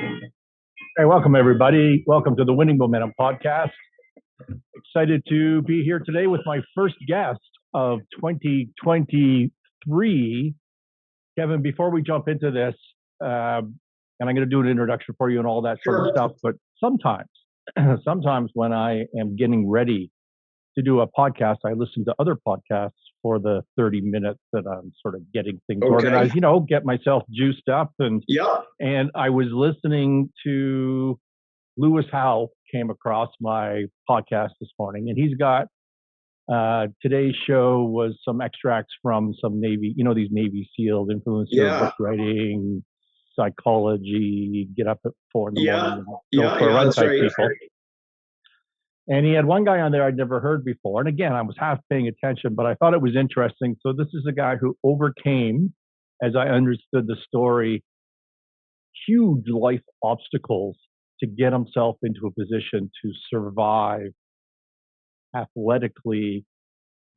Hey, welcome everybody. Welcome to the Winning Momentum podcast. Excited to be here today with my first guest of 2023. Kevin, before we jump into this, and I'm going to do an introduction for you and all that sort of stuff, but sometimes when I am getting ready to do a podcast, I listen to other podcasts for the 30 minutes that I'm sort of getting things organized, get myself juiced up. And I was listening to Lewis Howe came across my podcast this morning, and he's got today's show was some extracts from some Navy, these Navy SEAL influencer book writing, psychology, get up at 4 in the morning, go for a run type people. And he had one guy on there I'd never heard before. And again, I was half paying attention, but I thought it was interesting. So this is a guy who overcame, as I understood the story, huge life obstacles to get himself into a position to survive athletically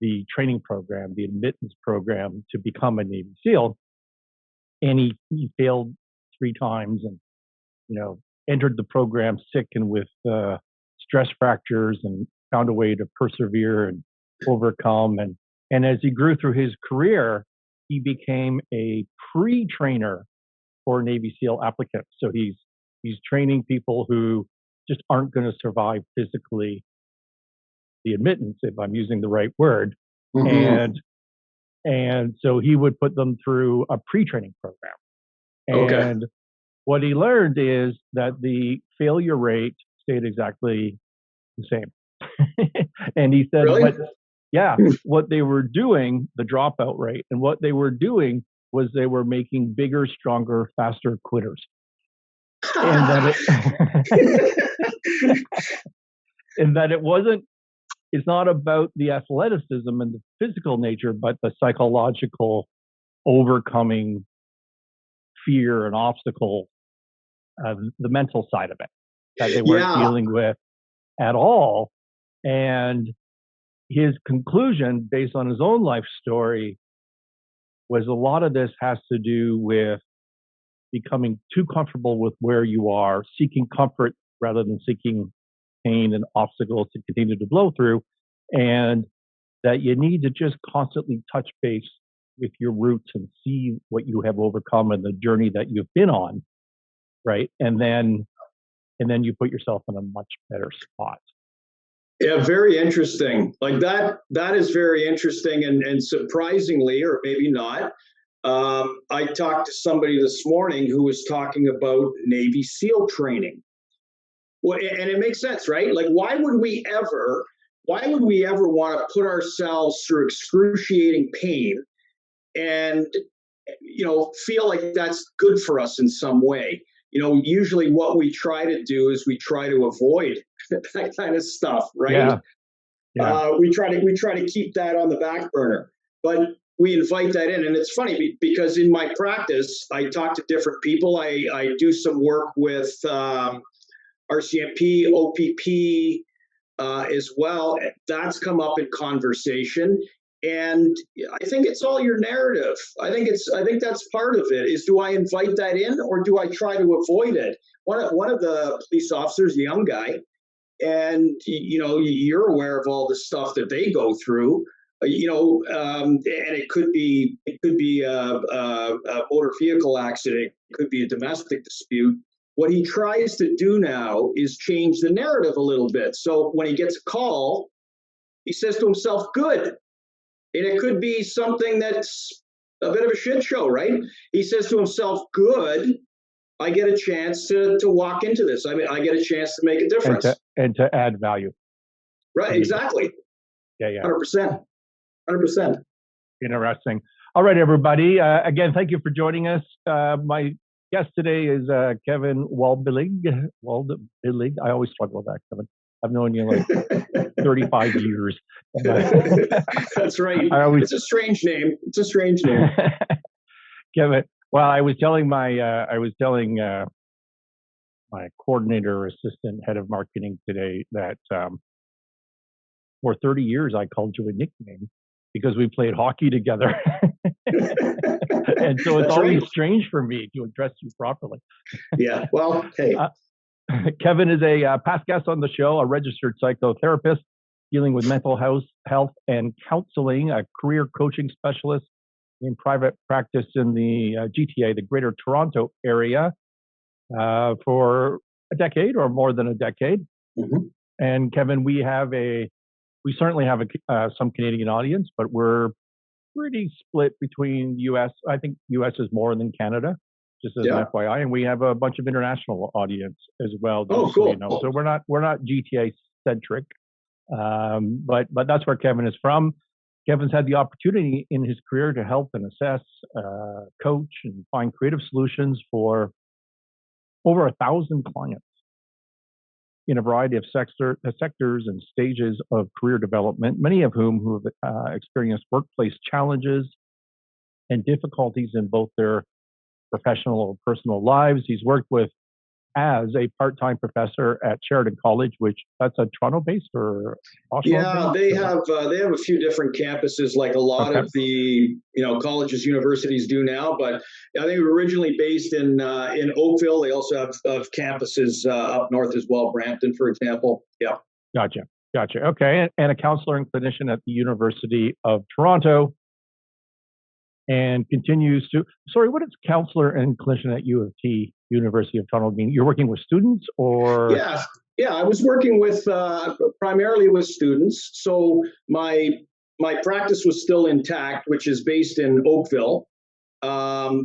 the training program, the admittance program to become a Navy SEAL. And he failed 3 times and, entered the program sick and with stress fractures and found a way to persevere and overcome. And as he grew through his career, he became a pre-trainer for Navy SEAL applicants. So he's training people who just aren't going to survive physically the admittance, if I'm using the right word. Mm-hmm. And so he would put them through a pre-training program. And what he learned is that the failure rate stayed exactly the same. And he said, what they were doing, the dropout rate, and what they were doing was they were making bigger, stronger, faster quitters. And that it's not about the athleticism and the physical nature, but the psychological overcoming fear and obstacle, the mental side of it that they weren't dealing with at all. And his conclusion, based on his own life story, was a lot of this has to do with becoming too comfortable with where you are, seeking comfort rather than seeking pain and obstacles to continue to blow through, and that you need to just constantly touch base with your roots and see what you have overcome and the journey that you've been on, right? And then you put yourself in a much better spot. Yeah, very interesting. Like that is very interesting and surprisingly, or maybe not, I talked to somebody this morning who was talking about Navy SEAL training. Well, and it makes sense, right? Like, why would we ever want to put ourselves through excruciating pain and, feel like that's good for us in some way? Usually what we try to do is we try to avoid that kind of stuff, right? We try to keep that on the back burner, but we invite that in. And it's funny because in my practice, I talk to different people. I do some work with RCMP, OPP as well. That's come up in conversation. And I think it's all your narrative. I think that's part of it. Is, do I invite that in or do I try to avoid it? One of the police officers, a young guy, and you're aware of all the stuff that they go through. And it could be a motor vehicle accident, it could be a domestic dispute. What he tries to do now is change the narrative a little bit. So when he gets a call, he says to himself, "Good." And it could be something that's a bit of a shit show, right? He says to himself, "Good, I get a chance to walk into this. I mean, I get a chance to make a difference. And to add value." Right, exactly. Yeah. 100%. Interesting. All right, everybody. Again, thank you for joining us. My guest today is Kevin Waldbillig. I always struggle with that, Kevin. I've known you like 35 years. That's right. It's a strange name. Kevin, well, I was telling my coordinator, assistant, head of marketing today that for 30 years I called you a nickname because we played hockey together. And so it's That's always right. strange for me to address you properly. Yeah. Well, hey. Kevin is a past guest on the show, a registered psychotherapist dealing with mental health and counseling, a career coaching specialist in private practice in the GTA, the Greater Toronto area, for a decade or more than a decade. Mm-hmm. And Kevin, we certainly have some Canadian audience, but we're pretty split between the U.S. I think U.S. is more than Canada, just as an FYI, and we have a bunch of international audience as well. Oh, cool. So we're not GTA centric, but that's where Kevin is from. Kevin's had the opportunity in his career to help and assess, coach, and find creative solutions for over 1,000 clients in a variety of sectors and stages of career development, many of whom who have experienced workplace challenges and difficulties in both their professional or personal lives. He's worked as a part-time professor at Sheridan College, which that's a Toronto-based or Oshawa-based? Yeah, they have a few different campuses, like a lot of the colleges, universities do now. But I think originally based in Oakville. They also have campuses up north as well, Brampton, for example. Yeah. Gotcha. Okay, and a counselor and clinician at the University of Toronto. And continues to, what is counselor and clinician at U of T, University of Toronto mean? You're working with students or? Yeah, I was working with, primarily with students. So my practice was still intact, which is based in Oakville. So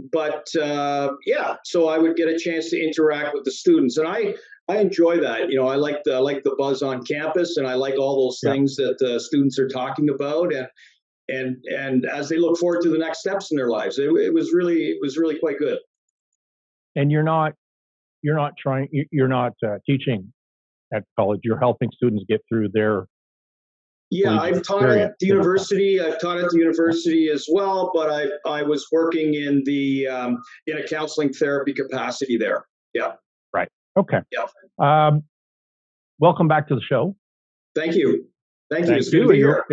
I would get a chance to interact with the students, and I enjoy that. I like the buzz on campus, and I like all those things that the students are talking about, and as they look forward to the next steps in their lives. It was really quite good. And you're not teaching at college. You're helping students get through their. Yeah, I've taught at the university. I've taught at the university as well, but I was working in a counseling therapy capacity there. Yeah. Right. Okay. Yeah. Welcome back to the show. Thank you. It's good to be here.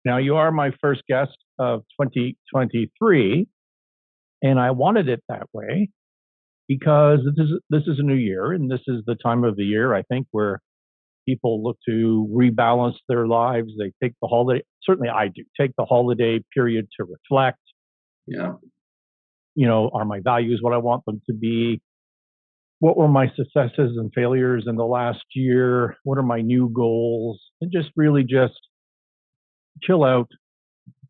Now, you are my first guest of 2023, and I wanted it that way because this is a new year, and this is the time of the year, I think, where people look to rebalance their lives. They take the holiday, certainly I do, take the holiday period to reflect. Yeah. Are my values what I want them to be? What were my successes and failures in the last year? What are my new goals? And just really chill out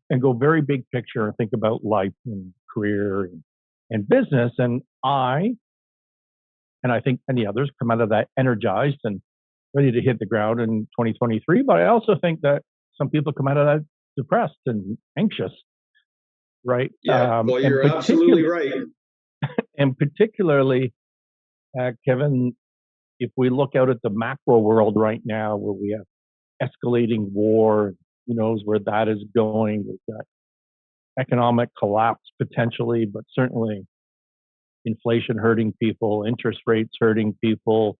and go very big picture and think about life and career and business. And I think many others come out of that energized and ready to hit the ground in 2023. But I also think that some people come out of that depressed and anxious, right? Yeah, well, you're absolutely right. And particularly, Kevin, if we look out at the macro world right now, where we have escalating war, who knows where that is going? We've got economic collapse potentially, but certainly inflation hurting people, interest rates hurting people,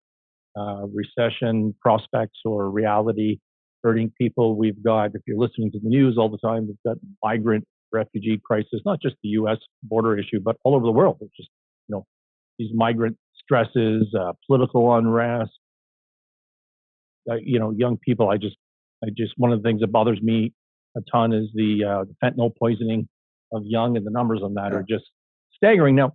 recession prospects or reality hurting people. We've got, if you're listening to the news all the time, we've got migrant refugee crisis, not just the U.S. border issue, but all over the world. It's just, these migrant stresses, political unrest, young people. I just one of the things that bothers me a ton is the fentanyl poisoning of young, and the numbers on that are just staggering. Now,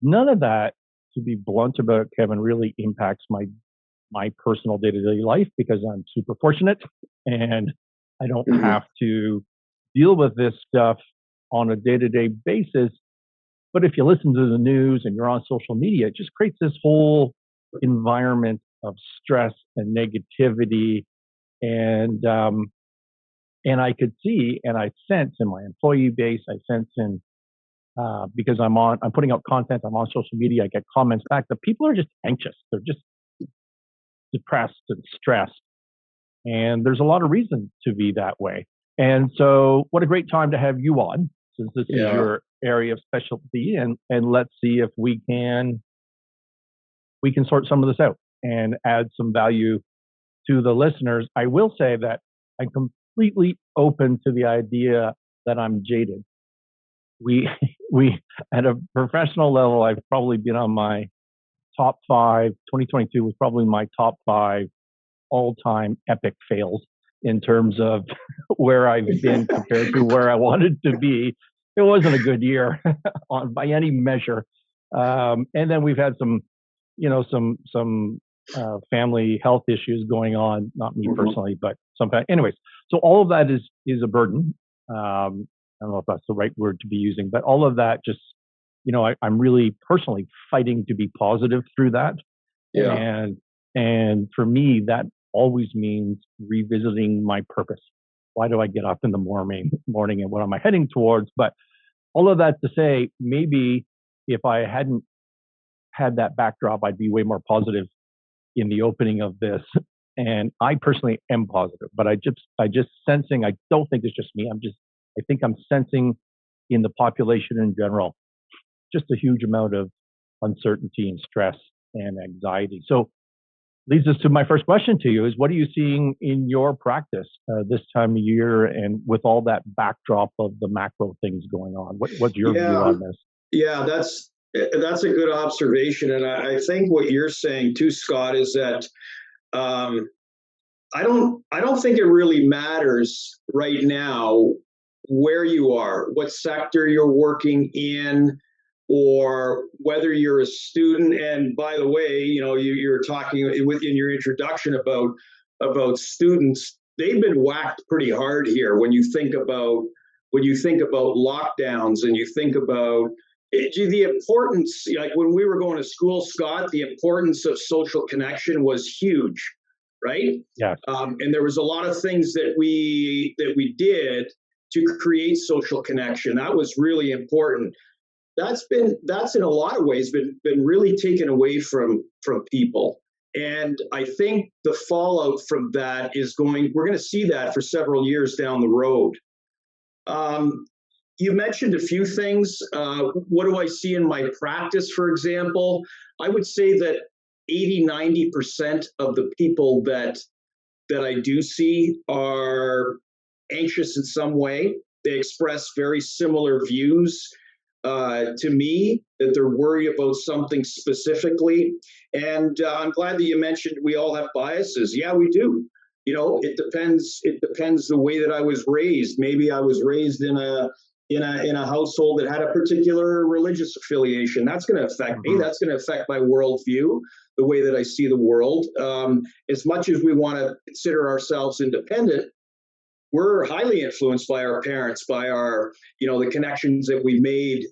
none of that, to be blunt about it, Kevin, really impacts my personal day-to-day life because I'm super fortunate and I don't have to deal with this stuff on a day-to-day basis. But if you listen to the news and you're on social media, it just creates this whole environment of stress and negativity. And I could see and I sense in my employee base, I sense in because I'm putting out content, I'm on social media, I get comments back that people are just anxious. They're just depressed and stressed. And there's a lot of reason to be that way. And so what a great time to have you on, since this is your area of specialty, and let's see if we can sort some of this out and add some value to the listeners. I will say that I'm completely open to the idea that I'm jaded. we we at a professional level, I've probably been on my top five. 2022 was probably my top five all-time epic fails in terms of where I've been compared to where I wanted to be. It wasn't a good year by any measure. And then we've had some, some family health issues going on. Not me personally, but sometimes. Anyways, so all of that is a burden. I don't know if that's the right word to be using, but all of that just, I'm really personally fighting to be positive through that. Yeah. And for me, that always means revisiting my purpose. Why do I get up in the morning and what am I heading towards? But all of that to say, maybe if I hadn't had that backdrop, I'd be way more positive in the opening of this. And I personally am positive, but I just sensing, I don't think it's just me. I think I'm sensing in the population in general, just a huge amount of uncertainty and stress and anxiety. So leads us to my first question to you is, what are you seeing in your practice this time of year and with all that backdrop of the macro things going on? What's your view on this? Yeah, that's a good observation. And I think what you're saying too, Scott, is that I don't think it really matters right now where you are, what sector you're working in, or whether you're a student. And by the way, you're talking in your introduction about students. They've been whacked pretty hard here when you think about lockdowns and you think about the importance. Like when we were going to school, Scott, the importance of social connection was huge, right? Yeah. And there was a lot of things that we did to create social connection. That was really important. That's in a lot of ways been really taken away from people. And I think the fallout from that we're going to see that for several years down the road. You mentioned a few things. What do I see in my practice, for example? I would say that 80-90% of the people that I do see are anxious in some way. They express very similar views to me, that they're worried about something specifically. And I'm glad that you mentioned we all have biases. Yeah, we do. It depends the way that I was raised. Maybe I was raised in a household that had a particular religious affiliation. That's going to affect me. That's going to affect my worldview, the way that I see the world. As much as we want to consider ourselves independent, we're highly influenced by our parents, by our, the connections that we made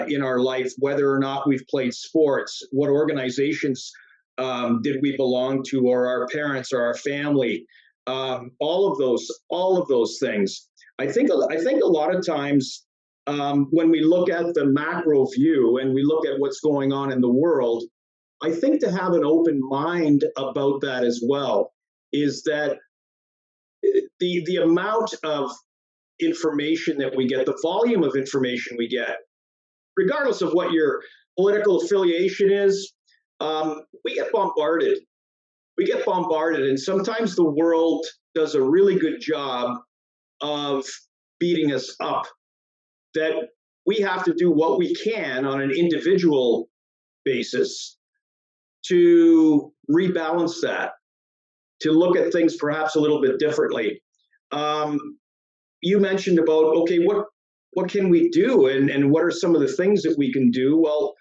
in our life, whether or not we've played sports, what organizations did we belong to, or our parents or our family, all of those things. I think a lot of times when we look at the macro view and we look at what's going on in the world, I think to have an open mind about that as well is that the amount of information that we get, the volume of information we get, regardless of what your political affiliation is, we get bombarded. And sometimes the world does a really good job of beating us up, that we have to do what we can on an individual basis to rebalance that, to look at things perhaps a little bit differently. You mentioned about, okay, what can we do, and what are some of the things that we can do? Well,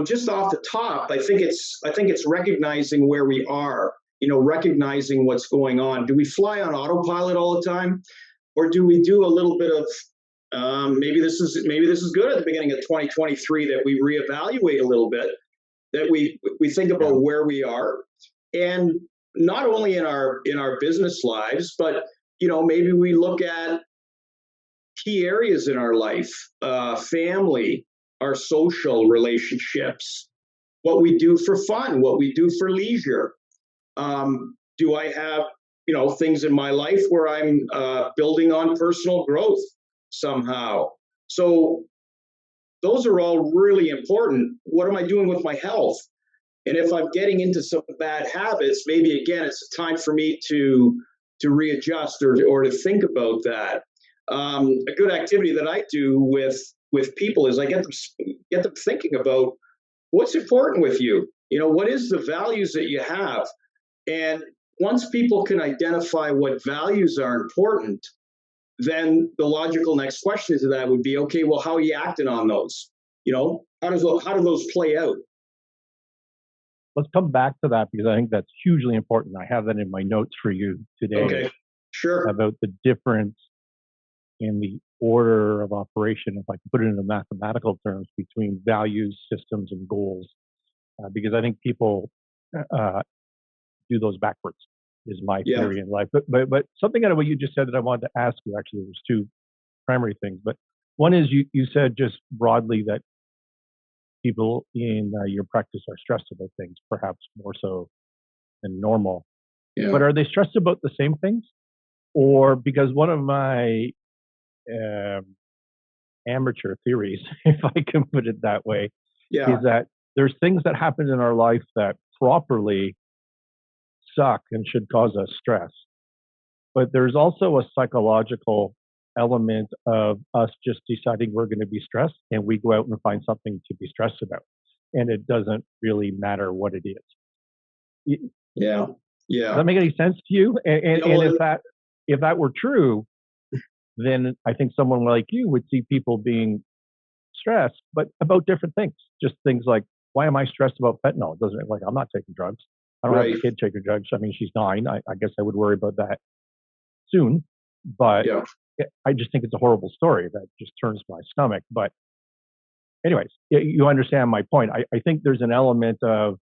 just off the top, I think it's recognizing where we are, recognizing what's going on. Do we fly on autopilot all the time, or do we do a little bit of maybe this is good at the beginning of 2023 that we reevaluate a little bit, that we think about where we are, and not only in our business lives, but maybe we look at key areas in our life, family, our social relationships, what we do for fun, what we do for leisure. Do I have things in my life where I'm building on personal growth somehow? So those are all really important. What am I doing with my health? And if I'm getting into some bad habits, maybe again, it's time for me to readjust or to think about that. A good activity that I do with with people is I get them thinking about what's important with you. What is the values that you have? And once people can identify what values are important, then the logical next question to that would be, okay, well, how are you acting on those? How do those play out? Let's come back to that because I think that's hugely important. I have that in my notes for you today. Okay, sure. About the difference in the order of operation, if I can put it into mathematical terms, between values, systems, and goals. Because I think people do those backwards, is my theory in life. But something out of what you just said that I wanted to ask you, actually, there's two primary things. But one is you said just broadly that people in your practice are stressed about things, perhaps more so than normal. Yeah. But are they stressed about the same things? Or because one of my amateur theories, if I can put it that way, is that there's things that happen in our life that properly suck and should cause us stress. But there's also a psychological element of us just deciding we're going to be stressed, and we go out and find something to be stressed about. And it doesn't really matter what it is. Yeah. Does that make any sense to you? And if that were true, then I think someone like you would see people being stressed, but about different things. Just things like, why am I stressed about fentanyl? It doesn't, like, I'm not taking drugs. I don't have a kid taking drugs. I mean, she's 9. I guess I would worry about that soon. But I just think it's a horrible story that just turns my stomach. But anyways, you understand my point. I think there's an element of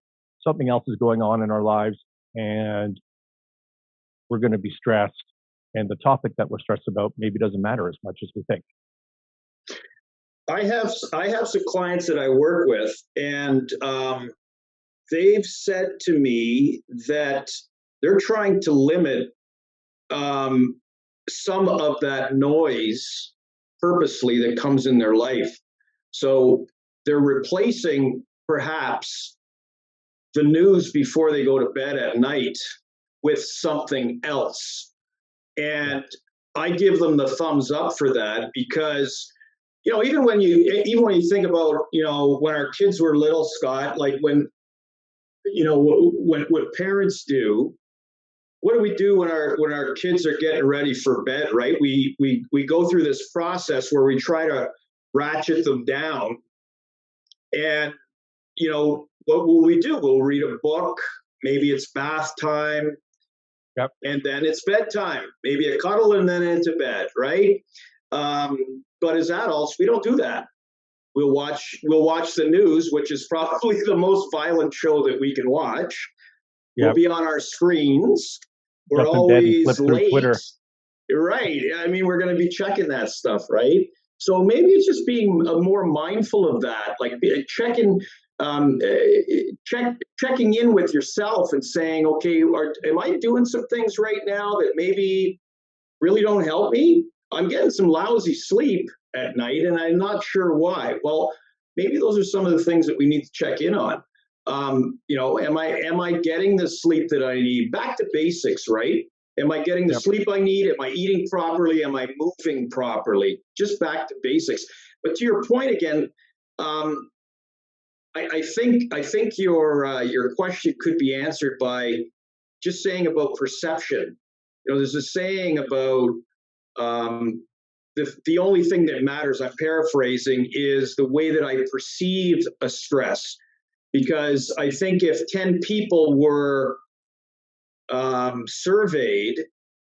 something else is going on in our lives and we're going to be stressed. And the topic that we're stressed about maybe doesn't matter as much as we think. I have some clients that I work with, and they've said to me that they're trying to limit some of that noise purposely that comes in their life. So they're replacing perhaps the news before they go to bed at night with something else. And I give them the thumbs up for that because, even when you think about, when our kids were little, Scott, like when what parents do, what do we do when our kids are getting ready for bed, right? We go through this process where we try to ratchet them down. And, what will we do? We'll read a book. Maybe it's bath time. Yep. And then it's bedtime, maybe a cuddle and then into bed, right? But as adults, we don't do that. We'll watch the news, which is probably the most violent show that we can watch. Yep. We'll be on our screens. We're always late. Twitter. Right. I mean, we're going to be checking that stuff, right? So maybe it's just being more mindful of that, like checking in with yourself and saying, okay, am I doing some things right now that maybe really don't help me? I'm getting some lousy sleep at night and I'm not sure why. Well, maybe those are some of the things that we need to check in on. Am I getting the sleep that I need? Back to basics, right? Am I getting the sleep I need? Am I eating properly? Am I moving properly? Just back to basics. But to your point again, I think your question could be answered by just saying about perception. There's a saying about the only thing that matters, I'm paraphrasing, is the way that I perceive a stress. Because I think if 10 people were surveyed,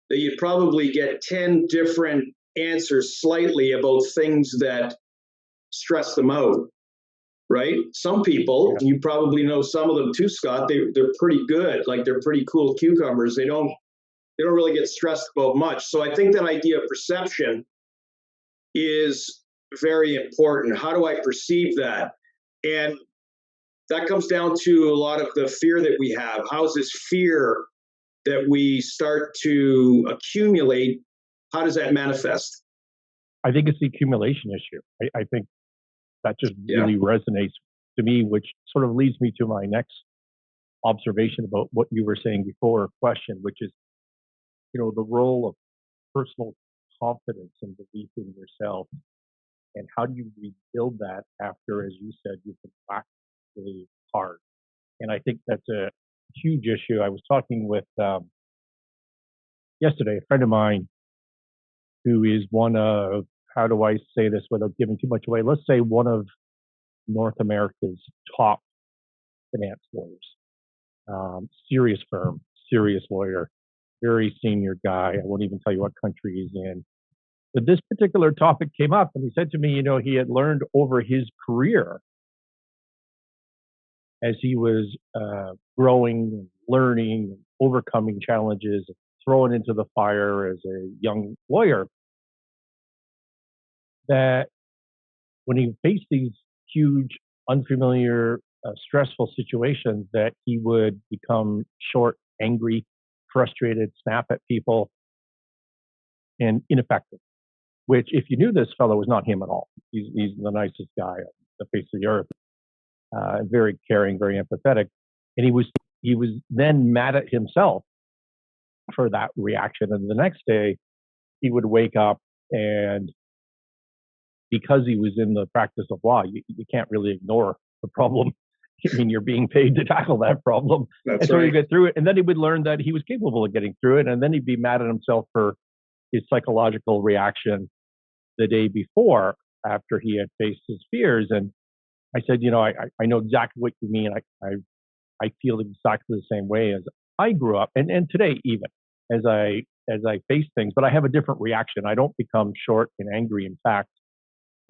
that you'd probably get 10 different answers slightly about things that stress them out. Right? Some people, you probably know some of them too, Scott, they're pretty good. Like they're pretty cool cucumbers. They don't really get stressed about much. So I think that idea of perception is very important. How do I perceive that? And that comes down to a lot of the fear that we have. How's this fear that we start to accumulate, how does that manifest? I think it's the accumulation issue. I think that just really resonates to me, which sort of leads me to my next observation about what you were saying before, question, which is, the role of personal confidence and belief in yourself And how do you rebuild that after, as you said, you've been whacked really hard? And I think that's a huge issue. I was talking with yesterday a friend of mine who is one of, how do I say this without giving too much away? Let's say one of North America's top finance lawyers, serious firm, serious lawyer, very senior guy. I won't even tell you what country he's in. But this particular topic came up, and he said to me, you know, he had learned over his career as he was growing and learning and overcoming challenges, and thrown into the fire as a young lawyer, that when he faced these huge, unfamiliar, stressful situations, that he would become short, angry, frustrated, snap at people, and ineffective. Which, if you knew this fellow, was not him at all. He's the nicest guy on the face of the earth, very caring, very empathetic, and he was then mad at himself for that reaction. And the next day, he would wake up, and because he was in the practice of law, you can't really ignore the problem. I mean, you're being paid to tackle that problem. That's and so right. he'd get through it, and then he would learn that he was capable of getting through it, and then he'd be mad at himself for his psychological reaction the day before, after he had faced his fears. And I said, you know, I know exactly what you mean. I feel exactly the same way as I grew up, and today even as I face things, but I have a different reaction. I don't become short and angry. In fact,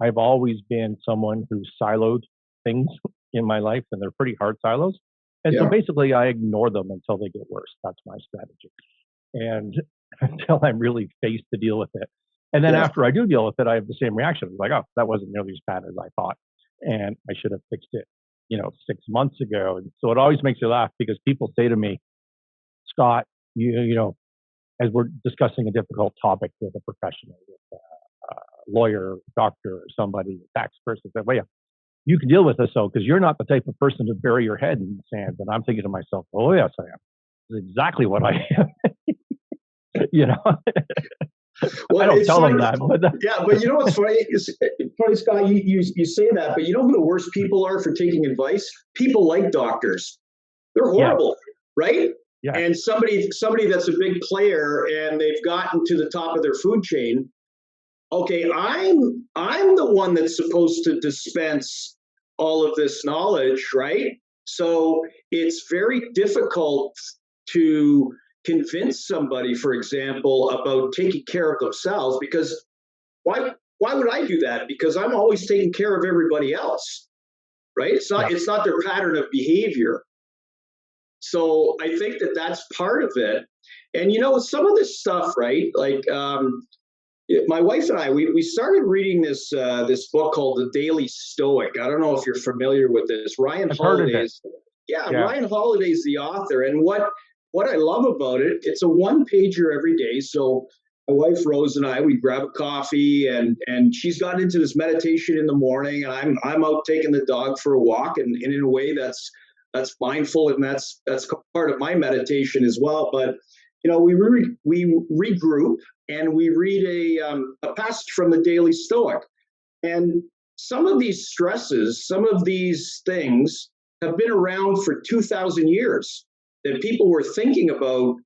I've always been someone who siloed things in my life, and they're pretty hard silos. And so basically I ignore them until they get worse. That's my strategy. And until I'm really faced to deal with it. And then after I do deal with it, I have the same reaction. Like, oh, that wasn't nearly as bad as I thought. And I should have fixed it, 6 months ago. And so it always makes me laugh, because people say to me, Scott, you know, as we're discussing a difficult topic with a professional, with a lawyer, doctor, or somebody, a tax person, say, well, yeah, you can deal with this, though, because you're not the type of person to bury your head in the sand. And I'm thinking to myself, oh, yes, I am. This is exactly what I am. Well, I don't tell them that. But but you know what's funny? It's funny, Scott, you say that, but you know who the worst people are for taking advice? People like doctors. They're horrible, right? Yeah. And somebody that's a big player and they've gotten to the top of their food chain. Okay, I'm the one that's supposed to dispense all of this knowledge, right? So it's very difficult to convince somebody, for example, about taking care of themselves, because why would I do that? Because I'm always taking care of everybody else, right? It's not their pattern of behavior. So I think that that's part of it. And some of this stuff, right? Like my wife and I, we started reading this book called The Daily Stoic. I don't know if you're familiar with this. Ryan Holiday's. Yeah, Ryan Holiday's the author, and what I love about it, it's a one-pager every day. So my wife Rose and I, we grab a coffee, and she's gotten into this meditation in the morning, and I'm out taking the dog for a walk, and in a way that's mindful, and that's part of my meditation as well. But we regroup and we read a passage from the Daily Stoic, and some of these stresses, some of these things have been around for 2,000 years. That people were thinking about.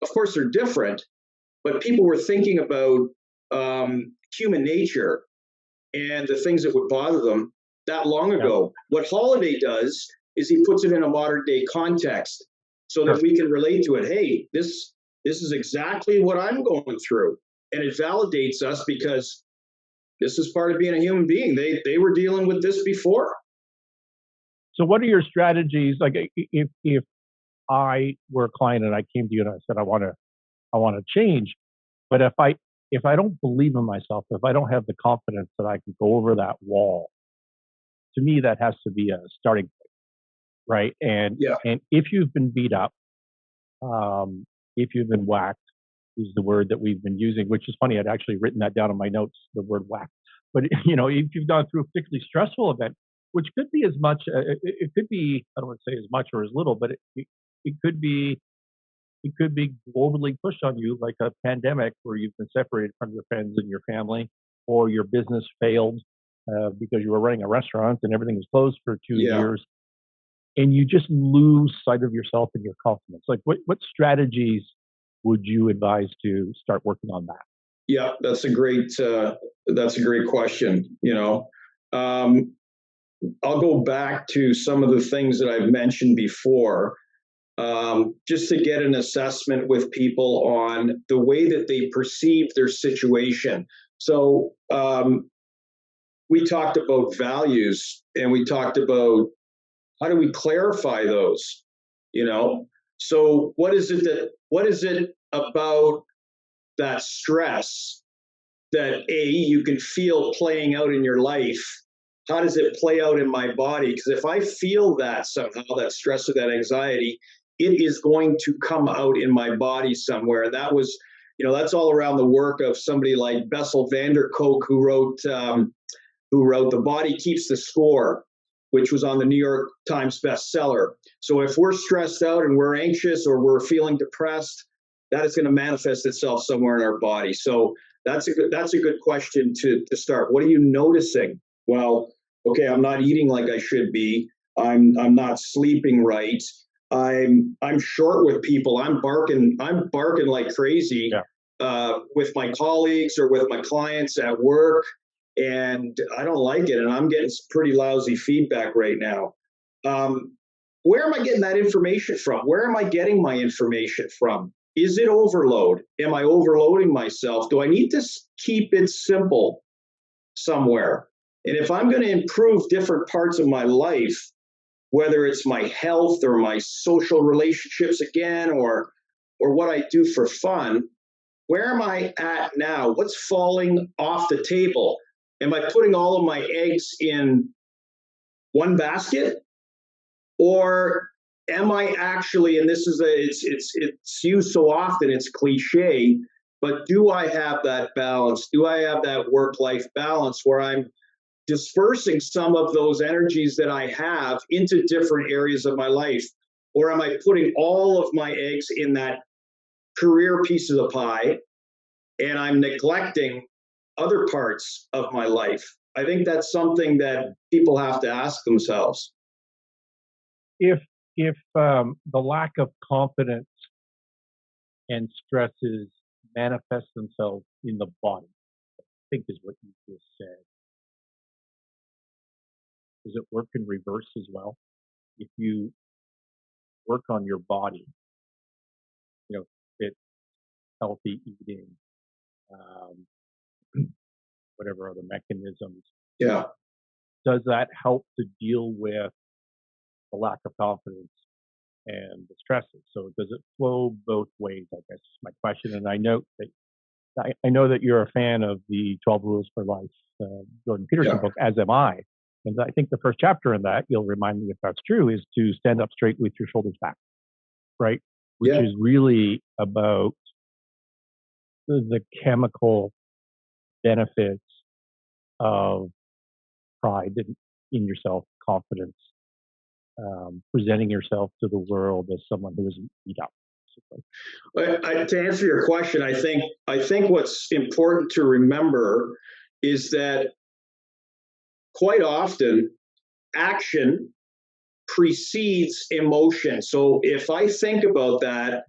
Of course, they're different, but people were thinking about human nature and the things that would bother them that long ago. What Holiday does is he puts it in a modern day context so that we can relate to it. Hey, this is exactly what I'm going through, and it validates us because this is part of being a human being. They were dealing with this before. So, what are your strategies? Like, if I were a client and I came to you and I said, I want to change, but if I don't believe in myself, if I don't have the confidence that I can go over that wall, to me that has to be a starting point, right? And if you've been beat up, if you've been whacked, is the word that we've been using, which is funny. I'd actually written that down in my notes, the word whack. But if you've gone through a particularly stressful event, which could be as much, it could be, I don't want to say as much or as little, but it could be globally pushed on you, like a pandemic where you've been separated from your friends and your family, or your business failed, because you were running a restaurant and everything was closed for 2 years, Yeah. and you just lose sight of yourself and your confidence. Like, what strategies would you advise to start working on that? Yeah, that's a great question. I'll go back to some of the things that I've mentioned before, just to get an assessment with people on the way that they perceive their situation. So we talked about values, and we talked about how do we clarify those. So what is it about that stress that you can feel playing out in your life? How does it play out in my body? Because if I feel that somehow, that stress or that anxiety, it is going to come out in my body somewhere. And that's all around the work of somebody like Bessel van der Kolk, who wrote The Body Keeps the Score, which was on the New York Times bestseller. So if we're stressed out and we're anxious or we're feeling depressed, that is going to manifest itself somewhere in our body. So that's a good question to start. What are you noticing? Well, okay, I'm not eating like I should be. I'm not sleeping right. I'm short with people. I'm barking like crazy, with my colleagues or with my clients at work, and I don't like it. And I'm getting some pretty lousy feedback right now. Where am I getting that information from? Where am I getting my information from? Is it overload? Am I overloading myself? Do I need to keep it simple somewhere? And if I'm going to improve different parts of my life, whether it's my health or my social relationships again, or what I do for fun, where am I at now? What's falling off the table? Am I putting all of my eggs in one basket? Or am I actually, and this is it's used so often, it's cliche, but do I have that balance? Do I have that work-life balance where I'm dispersing some of those energies that I have into different areas of my life? Or am I putting all of my eggs in that career piece of the pie and I'm neglecting other parts of my life? I think that's something that people have to ask themselves. If the lack of confidence and stresses manifest themselves in the body, I think is what you just said, does it work in reverse as well? If you work on your body, fit, healthy eating, whatever other mechanisms, does that help to deal with the lack of confidence and the stresses? So does it flow both ways, I guess is my question. And I know that you're a fan of the 12 Rules for Life, Jordan Peterson book, as am I. And I think the first chapter in that, you'll remind me if that's true, is to stand up straight with your shoulders back, right? Which is really about the chemical benefits of pride in yourself, confidence, presenting yourself to the world as someone who isn't beat up. To answer your question, I think what's important to remember is that quite often action precedes emotion. So if I think about that,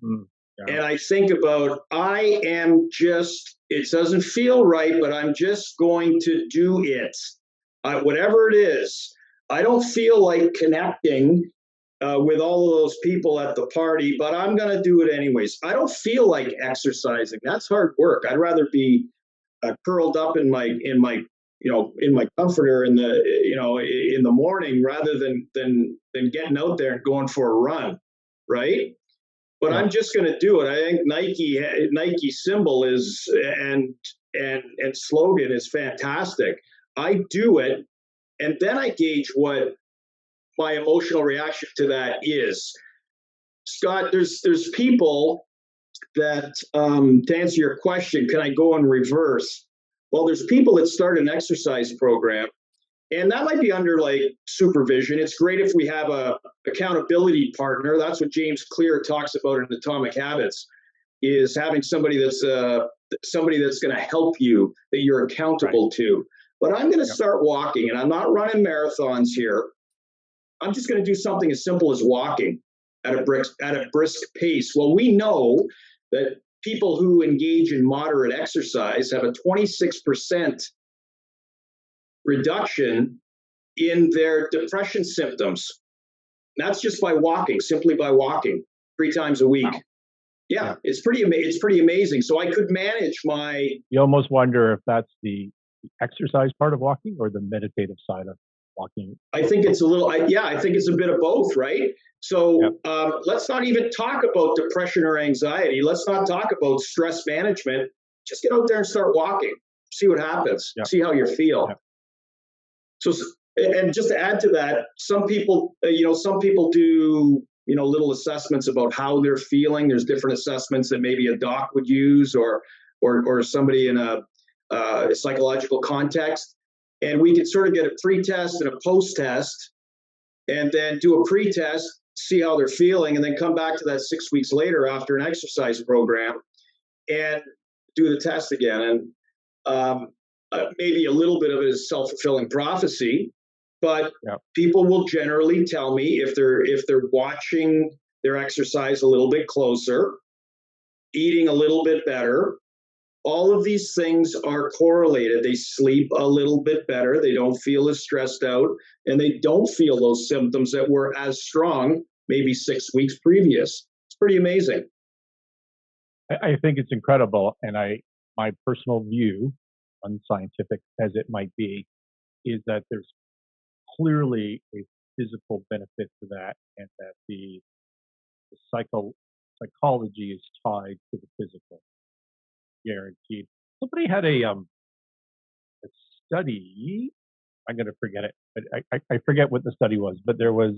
and I think about, it doesn't feel right, but I'm just going to do it. Whatever it is, I don't feel like connecting with all of those people at the party, but I'm going to do it anyways. I don't feel like exercising. That's hard work. I'd rather be curled up in my comforter in the morning rather than getting out there and going for a run, right? But I'm just going to do it. I think Nike symbol is and slogan is fantastic. I do it, and then I gauge what my emotional reaction to that is. Scott, there's people that, to answer your question, can I go in reverse? Well, there's people that start an exercise program, and that might be under like supervision. It's great if we have a accountability partner. That's what James Clear talks about in Atomic Habits, is having somebody that's going to help you, that you're accountable to. but I'm going to Yep. start walking, and I'm not running marathons here. I'm just going to do something as simple as walking at a brisk pace. Well, we know that people who engage in moderate exercise have a 26% reduction in their depression symptoms. That's just by walking, simply by walking 3 times a week. Wow. Yeah, Yeah. it's pretty amazing. So I could manage my. You almost wonder if that's the exercise part of walking or the meditative side of walking. I think it's a little. I think it's a bit of both, right? So Yep. let's not even talk about depression or anxiety. Let's not talk about stress management. Just get out there and start walking. See what happens. Yep. See how you feel. Yep. So, and just to add to that, some people do, little assessments about how they're feeling. There's different assessments that maybe a doc would use, or somebody in a psychological context. And we can sort of get a pre-test and a post-test, and then do a pre-test, see how they're feeling, and then come back to that 6 weeks later after an exercise program and do the test again. And maybe a little bit of it is self-fulfilling prophecy, but Yep. people will generally tell me if they're watching their exercise a little bit closer, eating a little bit better. All of these things are correlated. They sleep a little bit better. They don't feel as stressed out, and they don't feel those symptoms that were as strong maybe 6 weeks previous. It's pretty amazing. I think it's incredible, and my personal view, unscientific as it might be, is that there's clearly a physical benefit to that, and that the psychology is tied to the physical, guaranteed. Somebody had a study. I'm going to forget it, but I forget what the study was. But there was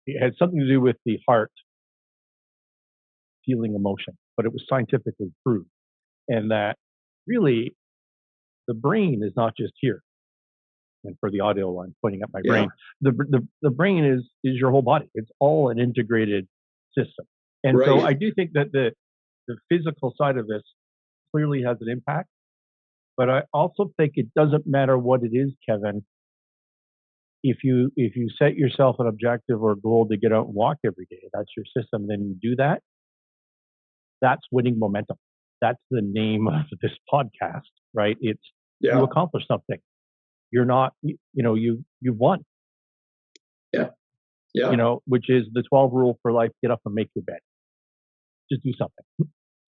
it had something to do with the heart feeling emotion, but it was scientifically proved, and that really the brain is not just here. And for the audio, I'm pointing at my brain. The brain is your whole body. It's all an integrated system. And so I do think that the physical side of this clearly has an impact. But I also think it doesn't matter what it is, Kevin. If you set yourself an objective or a goal to get out and walk every day, that's your system, then you do that. That's winning momentum. That's the name of this podcast, right? It's you accomplish something. You're not, you've won. Yeah. Yeah. Which is the 12 rule for life: get up and make your bed. Just do something.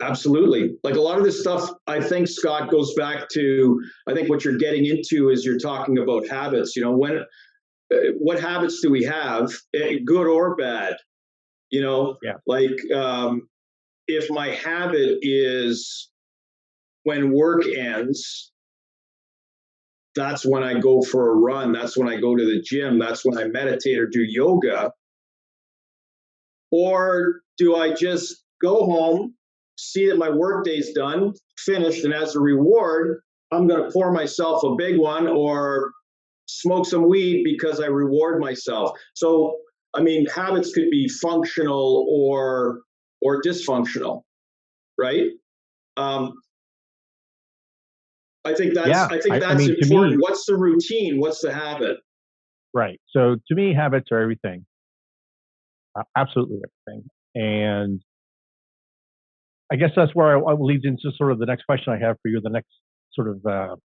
Absolutely. Like a lot of this stuff, I think, Scott, goes back to, I think what you're getting into is you're talking about habits. What habits do we have, good or bad? Like if my habit is when work ends, that's when I go for a run. That's when I go to the gym. That's when I meditate or do yoga. Or do I just go home, see that my work day's done, finished, and as a reward, I'm going to pour myself a big one or smoke some weed because I reward myself. So, habits could be functional or dysfunctional, right? I think that's important. Me, what's the routine? What's the habit? Right. So to me, habits are everything. Absolutely everything. And I guess that's where I leads into sort of the next question I have for you. The next sort of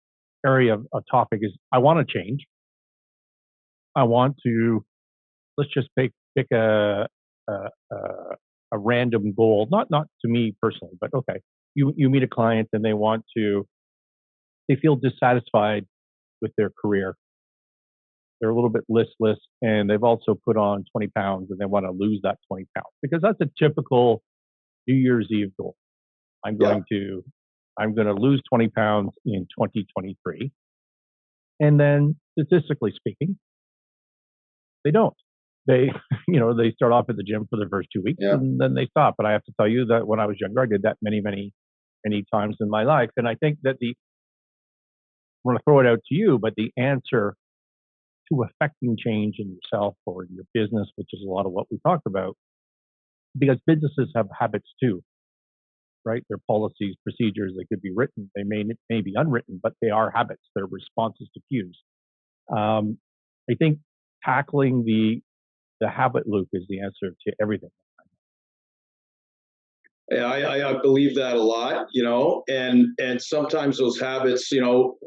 area of topic is I want to change. I want to, let's just pick a random goal, not to me personally, but okay. You meet a client and they feel dissatisfied with their career. They're a little bit listless, and they've also put on 20 pounds and they want to lose that 20 pounds because that's a typical New Year's Eve goal. I'm going to lose 20 pounds in 2023. And then statistically speaking, they don't. They start off at the gym for the first 2 weeks and then they stop. But I have to tell you that when I was younger, I did that many, many, many times in my life. And I think that I'm going to throw it out to you, but the answer to affecting change in yourself or in your business, which is a lot of what we talked about, because businesses have habits too. right? They're policies, procedures. They could be written. They may be unwritten, but they are habits. They're responses to cues. I think tackling the habit loop is the answer to everything. Yeah, I believe that a lot, and sometimes those habits,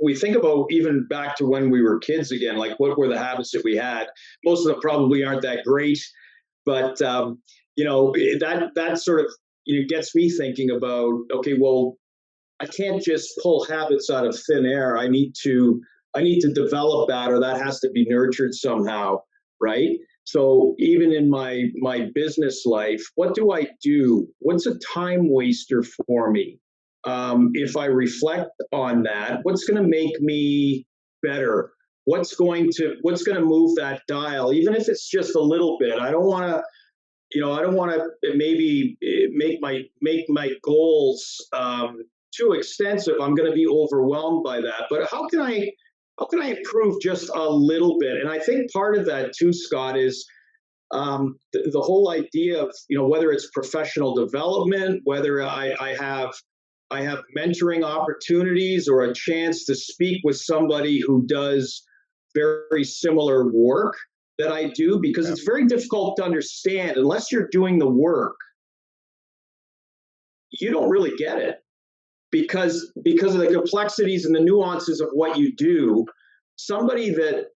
we think about even back to when we were kids again, like what were the habits that we had? Most of them probably aren't that great, but that sort of gets me thinking about, okay, well, I can't just pull habits out of thin air. I need to develop that, or that has to be nurtured somehow, right? So even in my business life, what do I do? What's a time waster for me? If I reflect on that, what's going to make me better? What's going to move that dial, even if it's just a little bit? I don't want to maybe make my goals too extensive. I'm going to be overwhelmed by that. But how can I improve just a little bit? And I think part of that too, Scott, is the whole idea of whether it's professional development, whether I have mentoring opportunities or a chance to speak with somebody who does very similar work that I do, because it's very difficult to understand unless you're doing the work. You don't really get it because of the complexities and the nuances of what you do. Somebody that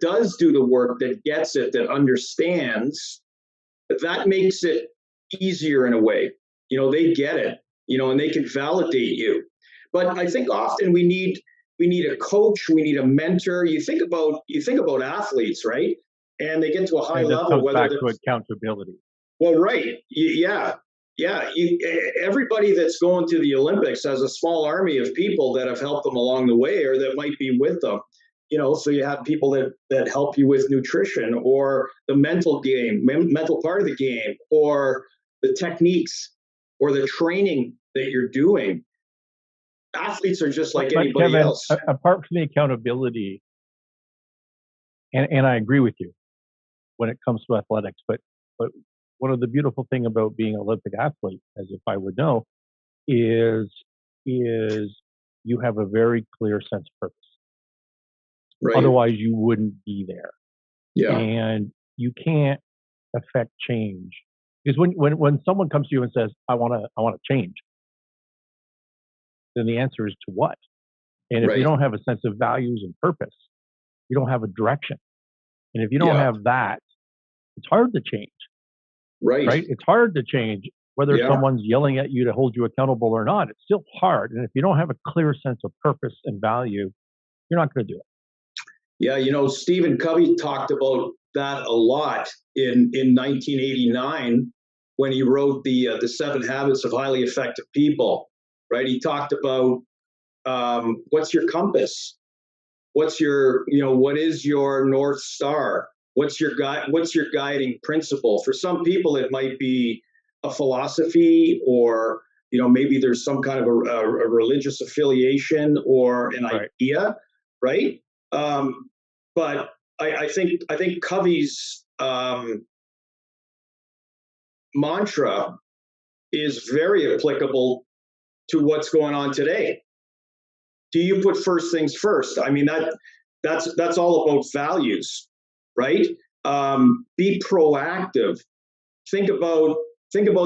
does do the work, that gets it, that understands, that makes it easier in a way. They get it, and they can validate you. But I think often we need a coach, we need a mentor. You think about athletes, right? And they get to a high level. Comes back to accountability. Well, right. Yeah. Everybody that's going to the Olympics has a small army of people that have helped them along the way, or that might be with them. So you have people that help you with nutrition, or the mental part of the game, or the techniques, or the training that you're doing. Athletes are just like anybody Kevin, else. Apart from the accountability, and I agree with you when it comes to athletics, but one of the beautiful thing about being an Olympic athlete, as if I would know, is you have a very clear sense of purpose. Right. Otherwise, you wouldn't be there. Yeah. And you can't affect change, because when someone comes to you and says, "I want to change," then the answer is to what? And if you don't have a sense of values and purpose, you don't have a direction. And if you don't have that, it's hard to change. Right? It's hard to change whether someone's yelling at you to hold you accountable or not. It's still hard. And if you don't have a clear sense of purpose and value, you're not going to do it. Yeah, Stephen Covey talked about that a lot in 1989 when he wrote the 7 Habits of Highly Effective People. Right? He talked about what's your compass? What is your North Star? What's your guiding principle? For some people, it might be a philosophy, or maybe there's some kind of a religious affiliation or an idea, right? But I think Covey's mantra is very applicable to what's going on today. Do you put first things first? I mean, that's all about values, right? Be proactive. Think about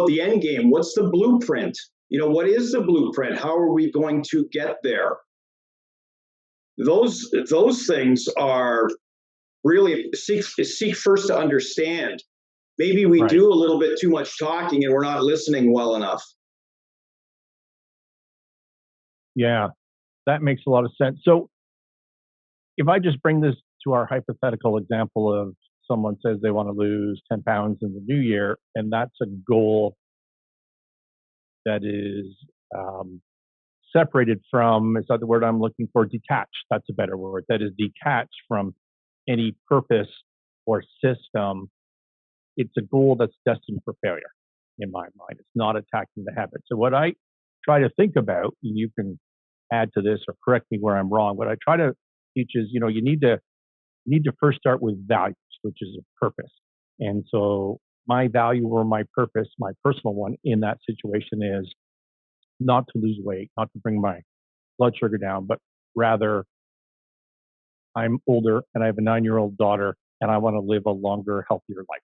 the end game. What's the blueprint? What is the blueprint? How are we going to get there? Those things are really seek first to understand. Maybe we do a little bit too much talking and we're not listening well enough. Yeah, that makes a lot of sense. So if I just bring this to our hypothetical example of someone says they want to lose 10 pounds in the new year, and that's a goal that is separated from, is that the word I'm looking for? Detached. That's a better word. That is detached from any purpose or system. It's a goal that's destined for failure in my mind. It's not attacking the habit. So what I try to think about, and you can add to this or correct me where I'm wrong, what I try to teach is, you need to first start with values, which is a purpose. And so my value or my purpose, my personal one in that situation is not to lose weight, not to bring my blood sugar down, but rather I'm older and I have a 9-year-old daughter and I want to live a longer, healthier life.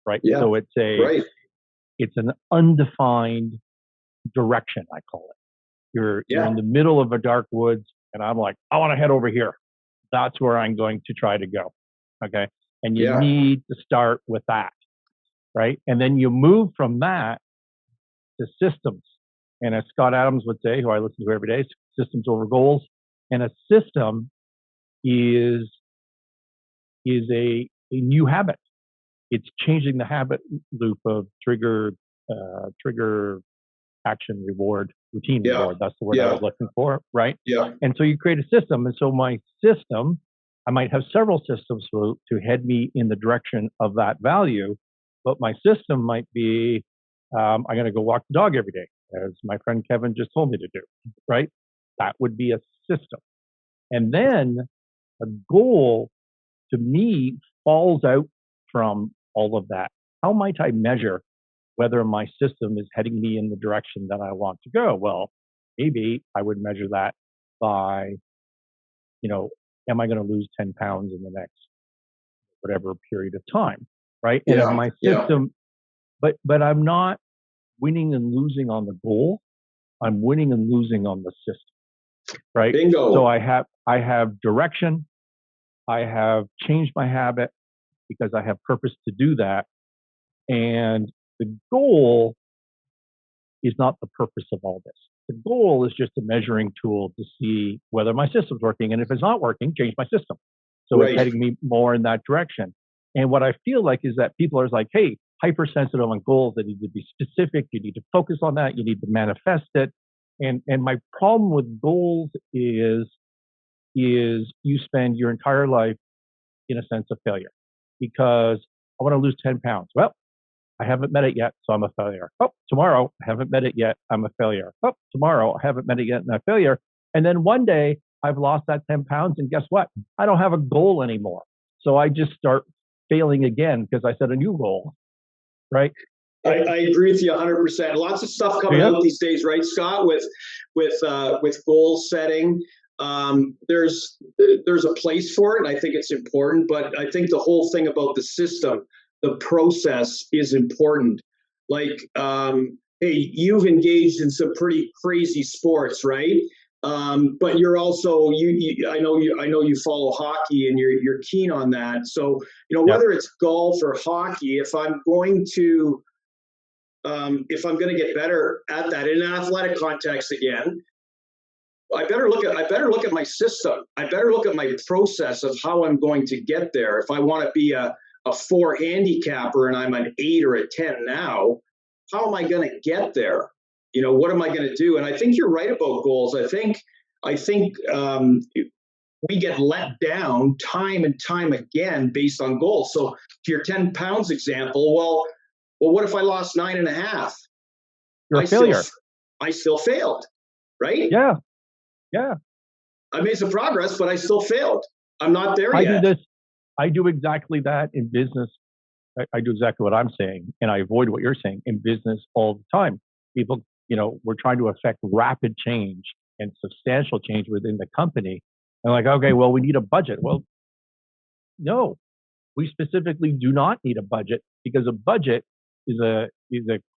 Right. Yeah. So Right. it's an undefined direction, I call it. You're in the middle of a dark woods and I'm like, I want to head over here. That's where I'm going to try to go. Okay. And you need to start with that. Right. And then you move from that to systems. And as Scott Adams would say, who I listen to every day, systems over goals. And a system is a new habit. It's changing the habit loop of trigger, action, reward, routine, reward. That's the word I was looking for, right? Yeah. And so you create a system. And so my system, I might have several systems to head me in the direction of that value, but my system might be, I'm going to go walk the dog every day, as my friend Kevin just told me to do, right? That would be a system. And then a goal, to me, falls out from all of that. How might I measure whether my system is heading me in the direction that I want to go? Well, maybe I would measure that by, am I going to lose 10 pounds in the next whatever period of time, right? And if my system, but I'm not winning and losing on the goal. I'm winning and losing on the system, right? Bingo. So I have direction. I have changed my habit because I have purpose to do that. And the goal is not the purpose of all this. The goal is just a measuring tool to see whether my system's working. And if it's not working, change my system. So it's heading me more in that direction. And what I feel like is that people are like, hey, hypersensitive on goals, that need to be specific. You need to focus on that. You need to manifest it. And my problem with goals is you spend your entire life in a sense of failure, because I want to lose 10 pounds. Well, I haven't met it yet, so I'm a failure. Oh, tomorrow, I haven't met it yet, I'm a failure. Oh, tomorrow, I haven't met it yet, and I'm a failure. And then one day, I've lost that 10 pounds, and guess what? I don't have a goal anymore. So I just start failing again because I set a new goal, right? I agree with you 100%. Lots of stuff coming out these days, right, Scott? With goal setting, there's a place for it, and I think it's important. But I think the whole thing about the system, the process, is important. Like, hey, you've engaged in some pretty crazy sports, right? But you're also I know you follow hockey and you're keen on that. So whether it's golf or hockey, if I'm going to get better at that in an athletic context again, I better look at my system. I better look at my process of how I'm going to get there. If I want to be a 4 handicapper and I'm an 8 or a 10 now, how am I going to get there? What am I going to do? And I think you're right about goals. I think we get let down time and time again based on goals. So to your 10 pounds example, well, what if I lost 9.5? You're a failure. I still failed, right? Yeah. I made some progress, but I still failed. I'm not there yet. I do exactly that in business. I do exactly what I'm saying, and I avoid what you're saying in business all the time. People, we're trying to affect rapid change and substantial change within the company. And like, okay, well, we need a budget. Well, no, we specifically do not need a budget, because a budget is a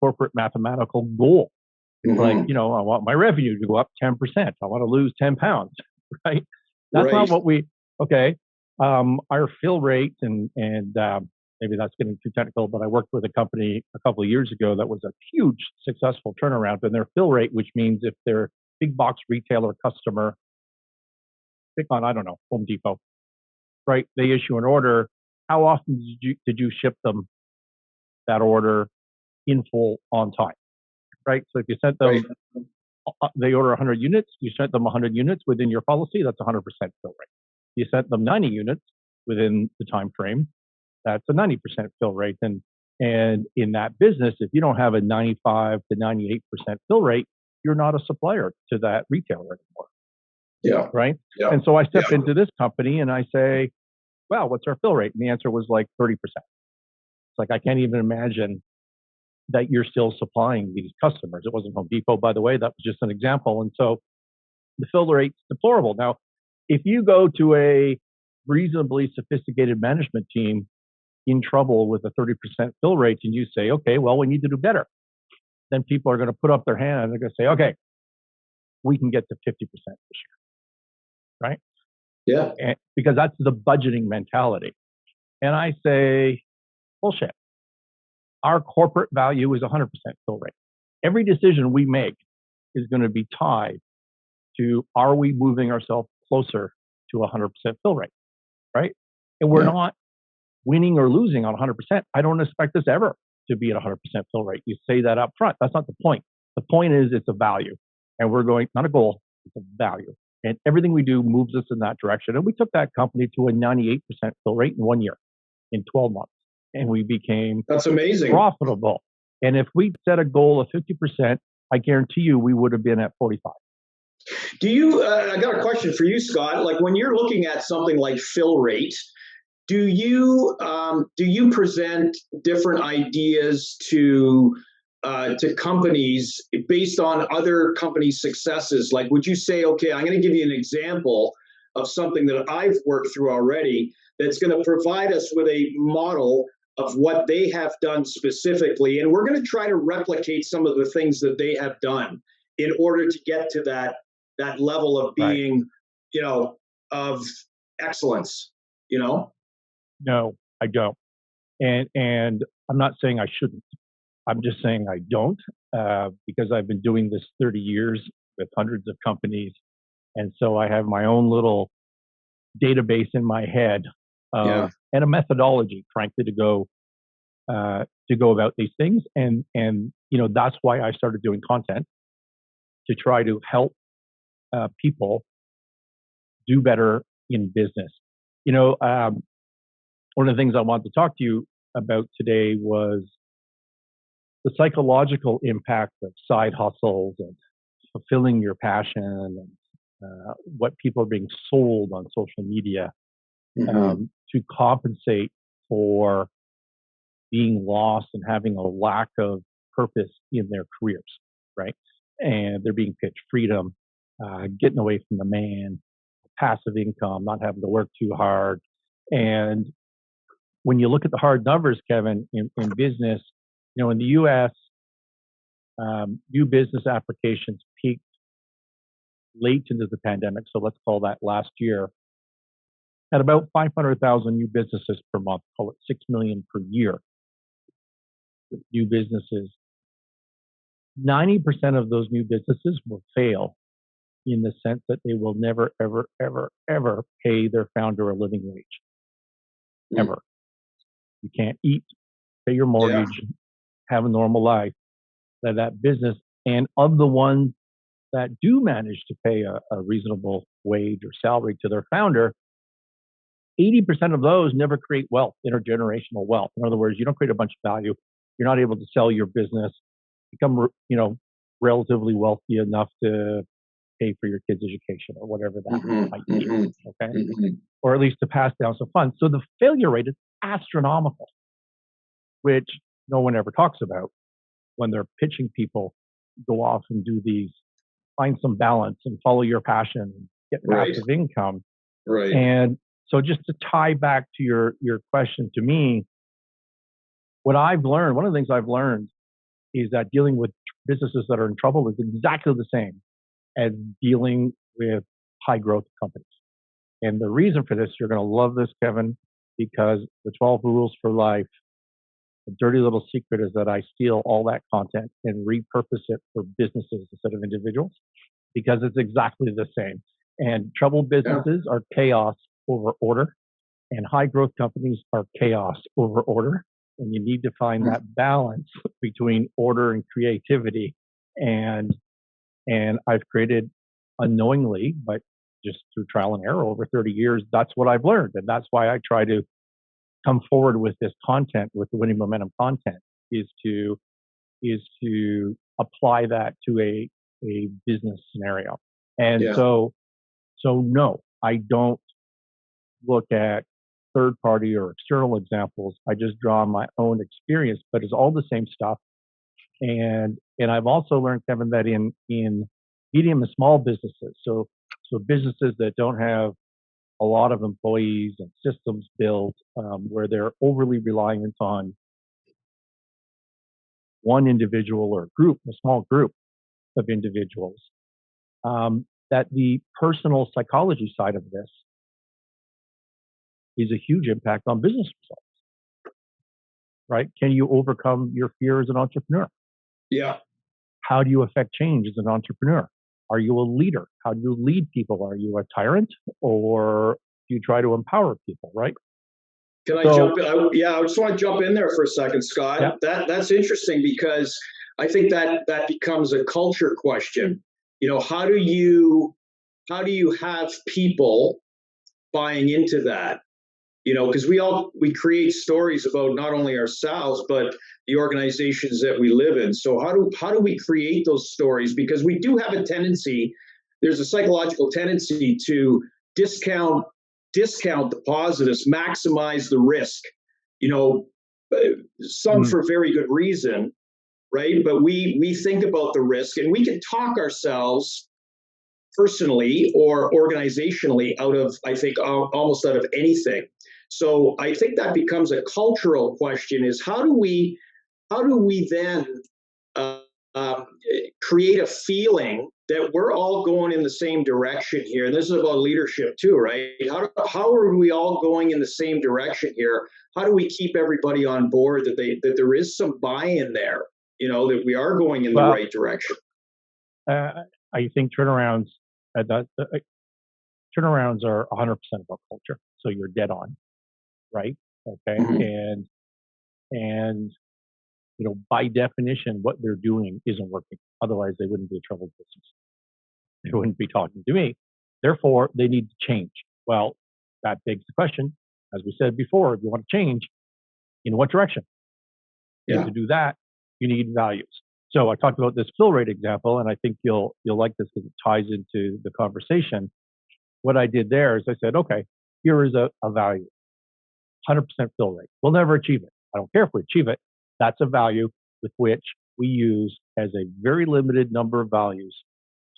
corporate mathematical goal. Mm-hmm. Like, I want my revenue to go up 10%. I want to lose 10 pounds, right? That's not what our fill rate and maybe that's getting too technical, but I worked with a company a couple of years ago that was a huge successful turnaround, and their fill rate, which means if they're big box retailer customer, pick on, I don't know, Home Depot, right? They issue an order. How often did you ship them that order in full on time, right? So if you sent them, they order 100 units, you sent them 100 units within your policy, that's 100% fill rate. You sent them 90 units within the time frame, that's a 90% fill rate. And in that business, if you don't have a 95 to 98% fill rate, you're not a supplier to that retailer anymore. Yeah. Right. Yeah. And so I step into this company and I say, wow, what's our fill rate? And the answer was like 30%. It's like, I can't even imagine that you're still supplying these customers. It wasn't Home Depot, by the way. That was just an example. And so the fill rate's deplorable. Now, if you go to a reasonably sophisticated management team in trouble with a 30% fill rate and you say, okay, well, we need to do better, then people are going to put up their hand and they're going to say, okay, we can get to 50% this year, right? Yeah. And, because that's the budgeting mentality. And I say, bullshit. Our corporate value is 100% fill rate. Every decision we make is going to be tied to, are we moving ourselves closer to 100% fill rate, right? And we're not winning or losing on 100%. I don't expect us ever to be at 100% fill rate. You say that up front. That's not the point. The point is it's a value. And we're going, not a goal, it's a value. And everything we do moves us in that direction. And we took that company to a 98% fill rate in 1 year, in 12 months. And we became That's amazing. Profitable. And if we set a goal of 50%, I guarantee you we would have been at 45. Do you, I got a question for you, Scott. Like when you're looking at something like fill rate, do you present different ideas to companies based on other companies' successes? Like, would you say, okay, I'm going to give you an example of something that I've worked through already that's going to provide us with a model of what they have done specifically, and we're going to try to replicate some of the things that they have done in order to get to that level of being, of excellence, No, I don't. And I'm not saying I shouldn't. I'm just saying I don't, because I've been doing this 30 years with hundreds of companies. And so I have my own little database in my head, and a methodology, frankly, to go about these things. And that's why I started doing content, to try to help people do better in business. One of the things I wanted to talk to you about today was the psychological impact of side hustles and fulfilling your passion, and what people are being sold on social media to compensate for being lost and having a lack of purpose in their careers, right? And they're being pitched freedom, getting away from the man, passive income, not having to work too hard. And when you look at the hard numbers, Kevin, in business, in the U.S., new business applications peaked late into the pandemic, so let's call that last year, at about 500,000 new businesses per month, call it 6 million per year. New businesses, 90% of those new businesses will fail, in the sense that they will never, ever, ever, ever pay their founder a living wage. Ever. You can't eat, pay your mortgage, have a normal life. That business, and of the ones that do manage to pay a reasonable wage or salary to their founder, 80% of those never create wealth, intergenerational wealth. In other words, you don't create a bunch of value. You're not able to sell your business, become, relatively wealthy enough to pay for your kids' education or whatever that might be, okay? Or at least to pass down some funds. So the failure rate is astronomical, which no one ever talks about when they're pitching people. Go off and do these, find some balance and follow your passion and get passive income. Right. And so just to tie back to your question to me, what I've learned, one of the things I've learned is that dealing with businesses that are in trouble is exactly the same as dealing with high growth companies. And the reason for this, you're going to love this, Kevin, because the 12 rules for life, the dirty little secret is that I steal all that content and repurpose it for businesses instead of individuals, because it's exactly the same. And troubled businesses are chaos over order, and high growth companies are chaos over order. And you need to find that balance between order and creativity. And I've created unknowingly, but just through trial and error over 30 years, that's what I've learned. And that's why I try to come forward with this content, with the Winning Momentum content, is to apply that to a business scenario. And so no, I don't look at third party or external examples. I just draw on my own experience, but it's all the same stuff. And I've also learned, Kevin, that in medium and small businesses, so businesses that don't have a lot of employees and systems built, where they're overly reliant on one individual or group, a small group of individuals, that the personal psychology side of this is a huge impact on business results, right? Can you overcome your fear as an entrepreneur? Yeah. How do you affect change as an entrepreneur? Are you a leader? How do you lead people? Are you a tyrant, or do you try to empower people, right? Can I jump in? I just want to jump in there for a second, Scott. Yeah. That's interesting, because I think that becomes a culture question. How do you have people buying into that? Because we create stories about not only ourselves but the organizations that we live in. So how do we create those stories? Because we do have a tendency, there's a psychological tendency to discount the positives, maximize the risk. Some for very good reason, right? But we think about the risk, and we can talk ourselves personally or organizationally out of, I think, almost out of anything. So I think that becomes a cultural question: is how do we then create a feeling that we're all going in the same direction here? And this is about leadership too, right? How are we all going in the same direction here? How do we keep everybody on board that there is some buy-in there, that we are going in the right direction? I think turnarounds are 100% about culture. So you're dead on, right? Okay. Mm-hmm. And by definition, what they're doing isn't working. Otherwise, they wouldn't be a troubled business. They wouldn't be talking to me. Therefore, they need to change. Well, that begs the question, as we said before, if you want to change, in what direction? Yeah. And to do that, you need values. So I talked about this fill rate example, and I think you'll like this because it ties into the conversation. What I did there is I said, okay, here is a value, 100% fill rate. We'll never achieve it. I don't care if we achieve it. That's a value with which we use as a very limited number of values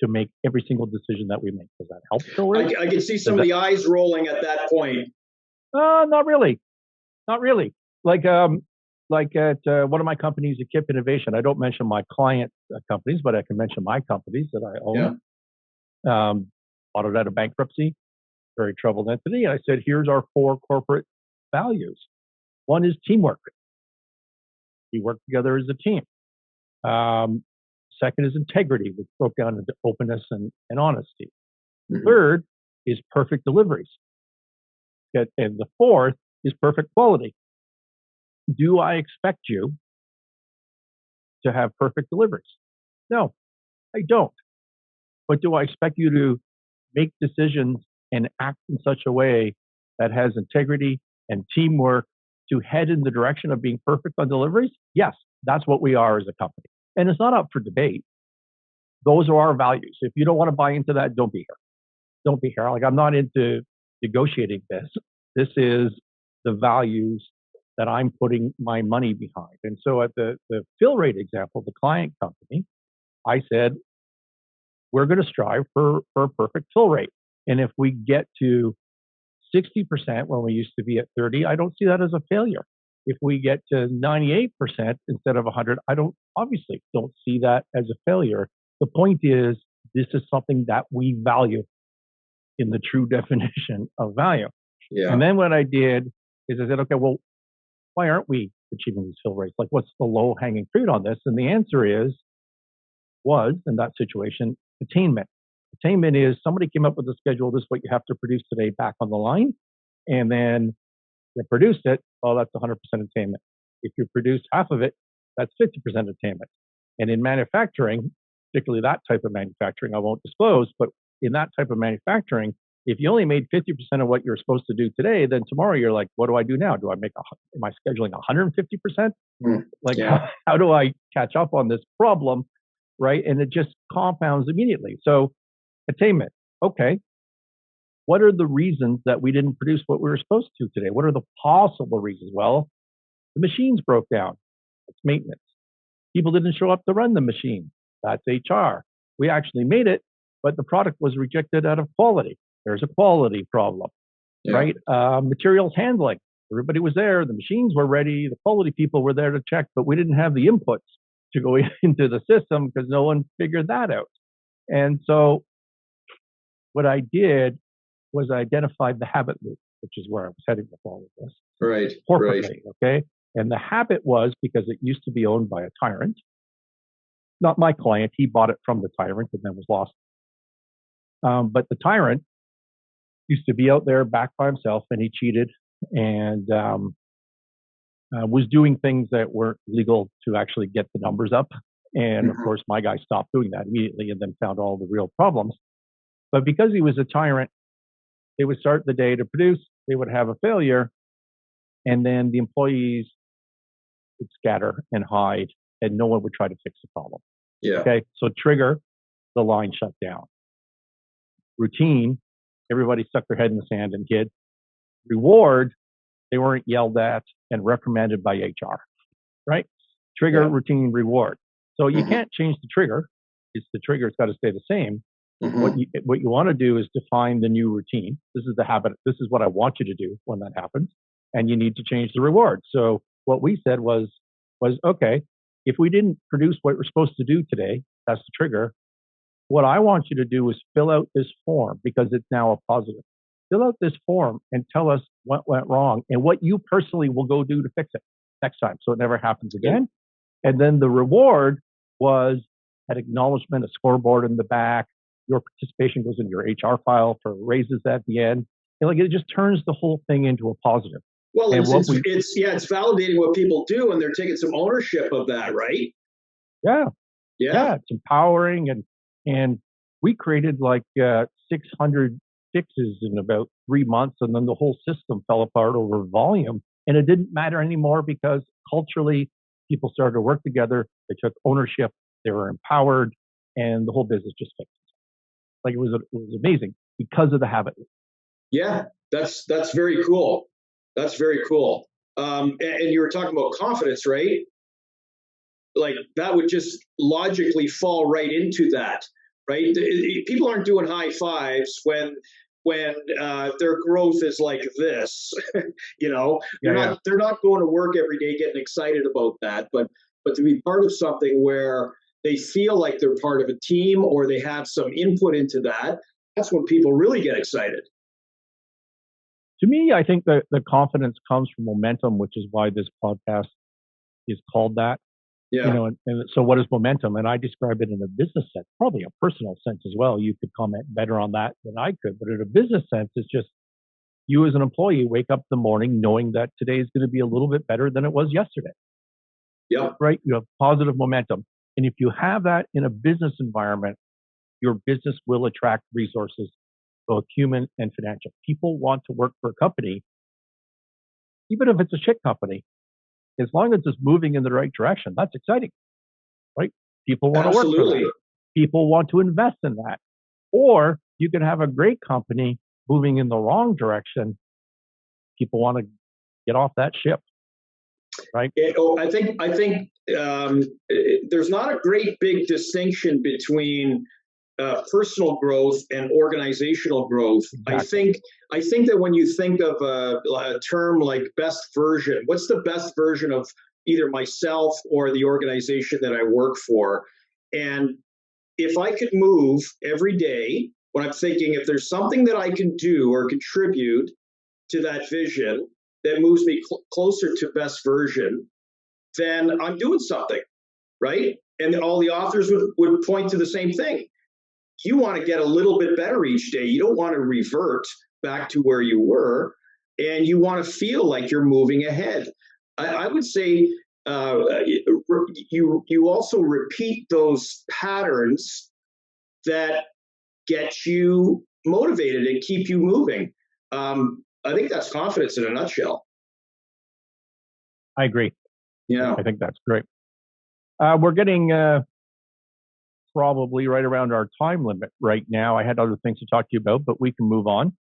to make every single decision that we make. Does that help fill rate? I can see some of the eyes rolling at that point. Not really. Not really. Like at one of my companies, Kip Innovation, I don't mention my client companies, but I can mention my companies that I own. Yeah. Bought it out of bankruptcy, very troubled entity. And I said, here's our 4 corporate values. One is teamwork. We work together as a team. Second is integrity, which broke down into openness and honesty. Mm-hmm. Third is perfect deliveries. And the fourth is perfect quality. Do I expect you to have perfect deliveries? No, I don't. But do I expect you to make decisions and act in such a way that has integrity and teamwork to head in the direction of being perfect on deliveries? Yes, that's what we are as a company. And it's not up for debate. Those are our values. If you don't want to buy into that, don't be here. Don't be here. Like, I'm not into negotiating this. This is the values that I'm putting my money behind. And so at the fill rate example, the client company, I said, we're going to strive for a perfect fill rate. And if we get to 60% when we used to be at 30, I don't see that as a failure. If we get to 98% instead of 100, I obviously don't see that as a failure. The point is, this is something that we value in the true definition of value. Yeah. And then what I did is I said, okay, well, why aren't we achieving these fill rates? Like, what's the low hanging fruit on this? And the answer was in that situation, attainment. Attainment is somebody came up with a schedule. This is what you have to produce today back on the line. And then you produced it. Oh, that's 100% attainment. If you produce half of it, that's 50% attainment. And in manufacturing, particularly that type of manufacturing, I won't disclose, but in that type of manufacturing, if you only made 50% of what you're supposed to do today, then tomorrow you're like, what do I do now? Am I scheduling 150%? Like, yeah. How do I catch up on this problem? Right. And it just compounds immediately. So attainment. Okay. What are the reasons that we didn't produce what we were supposed to today? What are the possible reasons? Well, the machines broke down. It's maintenance. People didn't show up to run the machine. That's HR. We actually made it, but the product was rejected out of quality. There's a quality problem, right? Materials handling. Everybody was there. The machines were ready. The quality people were there to check, but we didn't have the inputs to go into the system because no one figured that out. And so what I did was I identified the habit loop, which is where I was heading with all of this. Right. Corporately, okay? And the habit was because it used to be owned by a tyrant, not my client. He bought it from the tyrant and then was lost. But the tyrant used to be out there back by himself, and he cheated and was doing things that weren't legal to actually get the numbers up. And of course, my guy stopped doing that immediately and then found all the real problems. But because he was a tyrant, they would start the day to produce, they would have a failure, and then the employees would scatter and hide, and no one would try to fix the problem. Yeah. Okay. So trigger, the line shut down. Routine, everybody stuck their head in the sand and hid. Reward, they weren't yelled at and reprimanded by HR, right? Trigger, routine, reward. So you can't change the trigger. It's the trigger's got to stay the same. What you want to do is define the new routine. This is the habit. This is what I want you to do when that happens. And you need to change the reward. So what we said was okay, if we didn't produce what we're supposed to do today, that's the trigger. What I want you to do is fill out this form because it's now a positive. Fill out this form and tell us what went wrong and what you personally will go do to fix it next time so it never happens again. And then the reward was an acknowledgement, a scoreboard in the back. Your participation goes in your HR file for raises at the end. And like it just turns the whole thing into a positive. Well, it's validating what people do, and they're taking some ownership of that, right? Yeah, it's empowering, and we created like 600 fixes in about 3 months, and then the whole system fell apart over volume, and it didn't matter anymore because culturally people started to work together. They took ownership, they were empowered, and the whole business just fixed. Like it was amazing because of the habit. Yeah, that's very cool. That's very cool. And you were talking about confidence, right? Like that would just logically fall right into that, right? People aren't doing high fives when their growth is like this. They're not going to work every day getting excited about that, but to be part of something where they feel like they're part of a team or they have some input into that, that's when people really get excited. To me, I think that the confidence comes from momentum, which is why this podcast is called that. Yeah. And so what is momentum? And I describe it in a business sense, probably a personal sense as well. You could comment better on that than I could, but in a business sense, it's just you as an employee wake up in the morning knowing that today is going to be a little bit better than it was yesterday. Yeah. Right? You have positive momentum. And if you have that in a business environment, your business will attract resources, both human and financial. People want to work for a company, even if it's a shit company, as long as it's moving in the right direction. That's exciting, right? People want to work for that. People want to invest in that. Or you can have a great company moving in the wrong direction. People want to get off that ship, right? I think there's not a great big distinction between personal growth and organizational growth. Exactly. I think that when you think of a term like best version, what's the best version of either myself or the organization that I work for? And if I could move every day, when I'm thinking if there's something that I can do or contribute to that vision that moves me closer to best version, then I'm doing something, right? And all the authors would point to the same thing. You want to get a little bit better each day. You don't want to revert back to where you were, and you want to feel like you're moving ahead. I would say you also repeat those patterns that get you motivated and keep you moving. I think that's confidence in a nutshell. I agree. Yeah, I think that's great. We're getting probably right around our time limit right now. I had other things to talk to you about, but we can move on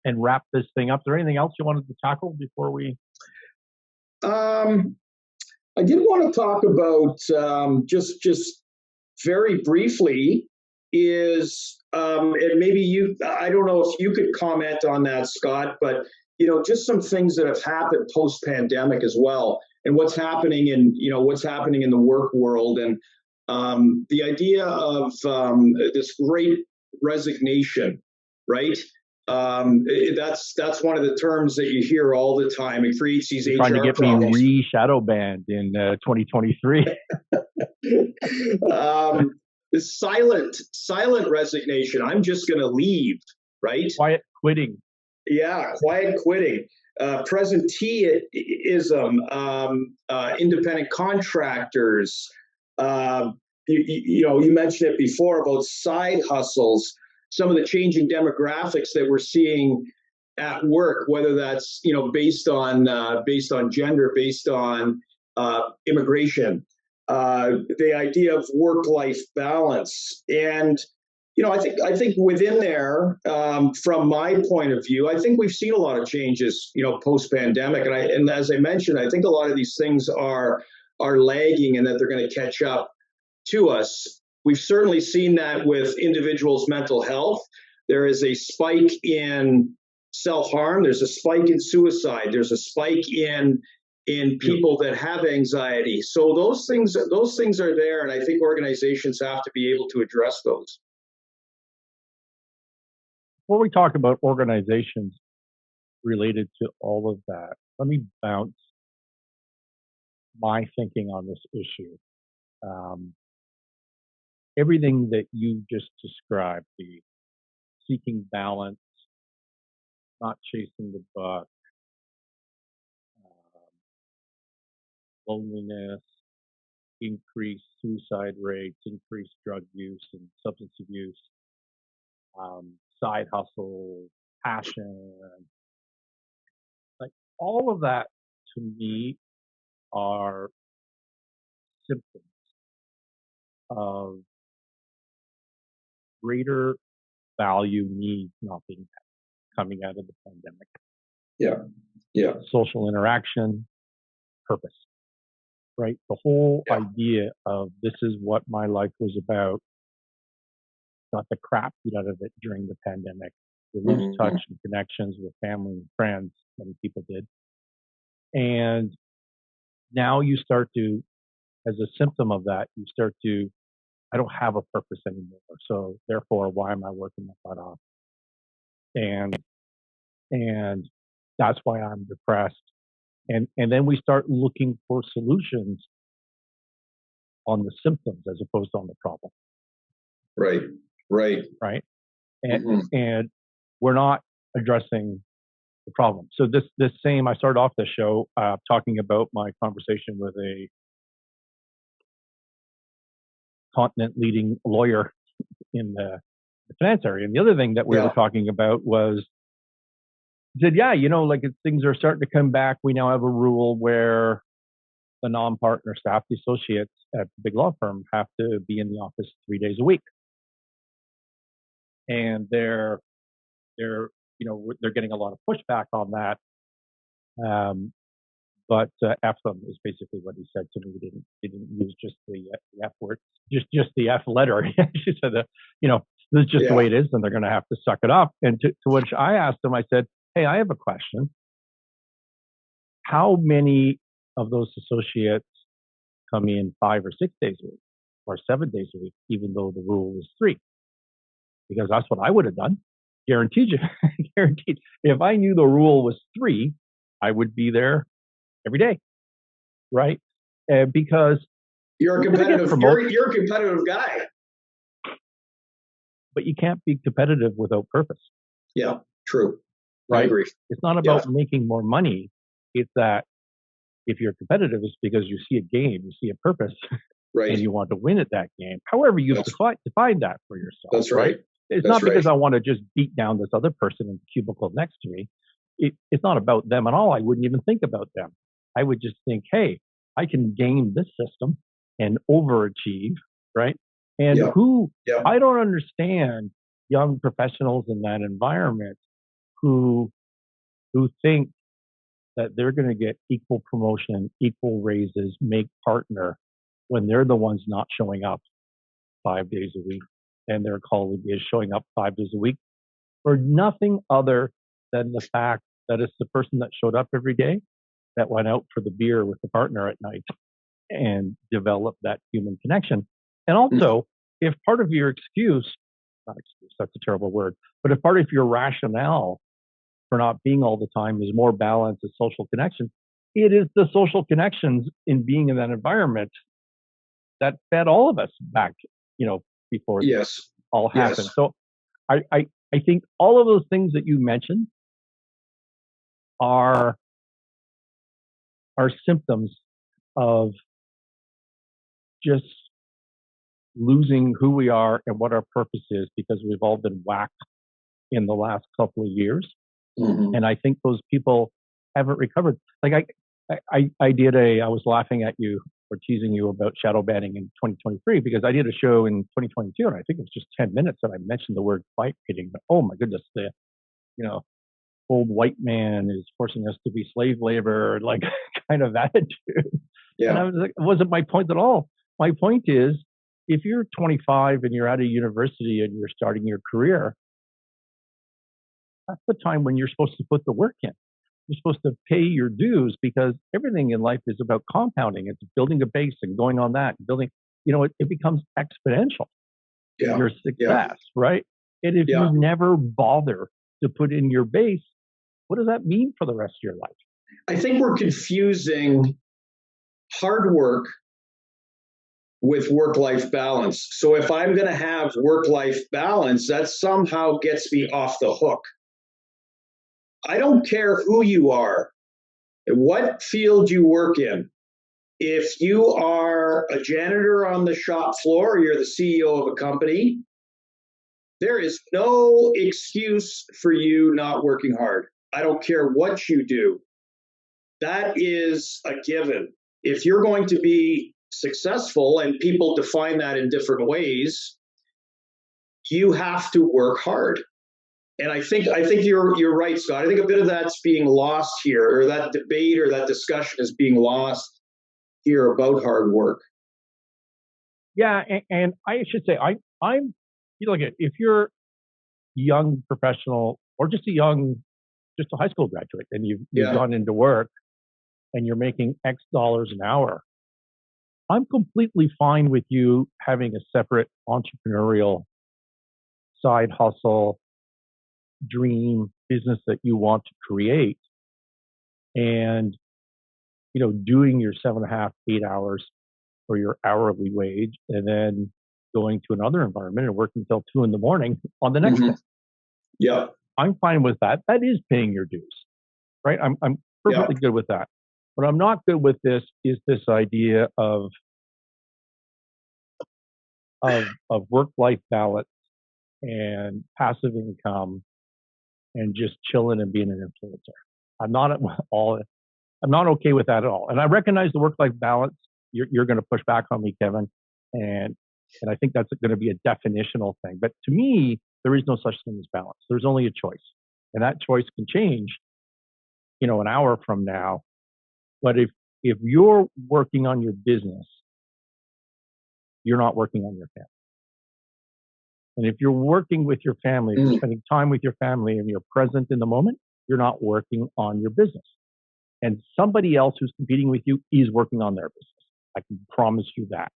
and wrap this thing up. Is there anything else you wanted to tackle before we? I did want to talk about just very briefly is and maybe I don't know if you could comment on that, Scott, but just some things that have happened post pandemic as well, and what's happening in the work world, and the idea of this great resignation, right? That's one of the terms that you hear all the time. It creates these You're trying to HR get problems. me re-shadow banned in 2023. This silent resignation. I'm just going to leave, right? Quiet quitting. Yeah, quiet quitting. Presenteeism, independent contractors. You mentioned it before about side hustles. Some of the changing demographics that we're seeing at work, whether that's based on gender, based on immigration, the idea of work-life balance, and I think within there, from my point of view, I think we've seen a lot of changes, post-pandemic, and as I mentioned, I think a lot of these things are lagging, and that they're going to catch up to us. We've certainly seen that with individuals' mental health. There is a spike in self-harm. There's a spike in suicide. There's a spike in people that have anxiety. So those things are there, and I think organizations have to be able to address those. Before we talk about organizations related to all of that, let me bounce my thinking on this issue. Everything that you just described, the seeking balance, not chasing the buck, loneliness, increased suicide rates, increased drug use and substance abuse, side hustle, passion, like all of that to me are symptoms of greater value needs not being met coming out of the pandemic. Yeah. Social interaction, purpose, right? The whole idea of this is what my life was about, got the crap beat out of it during the pandemic. You lose touch and connections with family and friends, many people did. And now you start to, as a symptom of that, I don't have a purpose anymore. So therefore, why am I working my butt off? And that's why I'm depressed. And then we start looking for solutions on the symptoms as opposed to on the problem. Right. And we're not addressing the problem. So I started off the show talking about my conversation with a continent leading lawyer in the finance area. And the other thing that we were talking about was, he said, things are starting to come back. We now have a rule where the non-partner staff, the associates at the big law firm, have to be in the office 3 days a week. And they're getting a lot of pushback on that. But F them is basically what he said to me. He didn't use just the F word, just the F letter. He said, this is just the way it is, and they're going to have to suck it up. And to which I asked him, I said, hey, I have a question. How many of those associates come in 5 or 6 days a week or 7 days a week, even though the rule is 3? Because that's what I would have done. Guaranteed. If I knew the rule was 3, I would be there every day, right? Because you're a competitive. You're a competitive guy. But you can't be competitive without purpose. Yeah, true. Right? I agree. It's not about making more money. It's that if you're competitive, it's because you see a game, you see a purpose, and you want to win at that game. However, you define that for yourself. That's right. It's not because I want to just beat down this other person in the cubicle next to me. It's not about them at all. I wouldn't even think about them. I would just think, hey, I can game this system and overachieve, right? And I don't understand young professionals in that environment who think that they're going to get equal promotion, equal raises, make partner when they're the ones not showing up 5 days a week and their colleague is showing up 5 days a week for nothing other than the fact that it's the person that showed up every day that went out for the beer with the partner at night and developed that human connection. And also, if part of your not excuse, that's a terrible word, but if part of your rationale for not being all the time is more balance and social connection, it is the social connections in being in that environment that fed all of us back, before this all happened. Yes. So I think all of those things that you mentioned are symptoms of just losing who we are and what our purpose is, because we've all been whacked in the last couple of years. Mm-hmm. And I think those people haven't recovered. Like I was laughing at you or teasing you about shadow banning in 2023, because I did a show in 2022 and I think it was just 10 minutes that I mentioned the word fight pitting. But oh my goodness, the old white man is forcing us to be slave labor, like kind of attitude. Yeah. And I was like, it wasn't my point at all. My point is, if you're 25 and you're at a university and you're starting your career, that's the time when you're supposed to put the work in. You're supposed to pay your dues, because everything in life is about compounding. It's building a base and going on that, building, it becomes exponential. Yeah. Your success, right? And if you never bother to put in your base, what does that mean for the rest of your life? I think we're confusing hard work with work-life balance. So if I'm going to have work-life balance, that somehow gets me off the hook. I don't care who you are, what field you work in. If you are a janitor on the shop floor, or you're the CEO of a company, there is no excuse for you not working hard. I don't care what you do. That is a given. If you're going to be successful, and people define that in different ways, you have to work hard. And I think you're right, Scott. I think a bit of that's being lost here, or that debate or that discussion is being lost here about hard work. Yeah, and I should say, I'm look at, if you're young professional or just a high school graduate, and you've gone into work and you're making X dollars an hour, I'm completely fine with you having a separate entrepreneurial side hustle, dream business that you want to create, and doing your 7.5, 8 hours for your hourly wage, and then going to another environment and working until 2 a.m. on the next day. Yeah, I'm fine with that. That is paying your dues, right? I'm perfectly good with that. What I'm not good with is this idea of work-life balance and passive income and just chilling and being an influencer. I'm not okay with that at all. And I recognize the work-life balance. You're going to push back on me, Kevin, and I think that's going to be a definitional thing. But to me, there is no such thing as balance. There's only a choice, and that choice can change, an hour from now. But if you're working on your business, you're not working on your family. And if you're working with your family, you're spending time with your family, and you're present in the moment, you're not working on your business. And somebody else who's competing with you is working on their business. I can promise you that.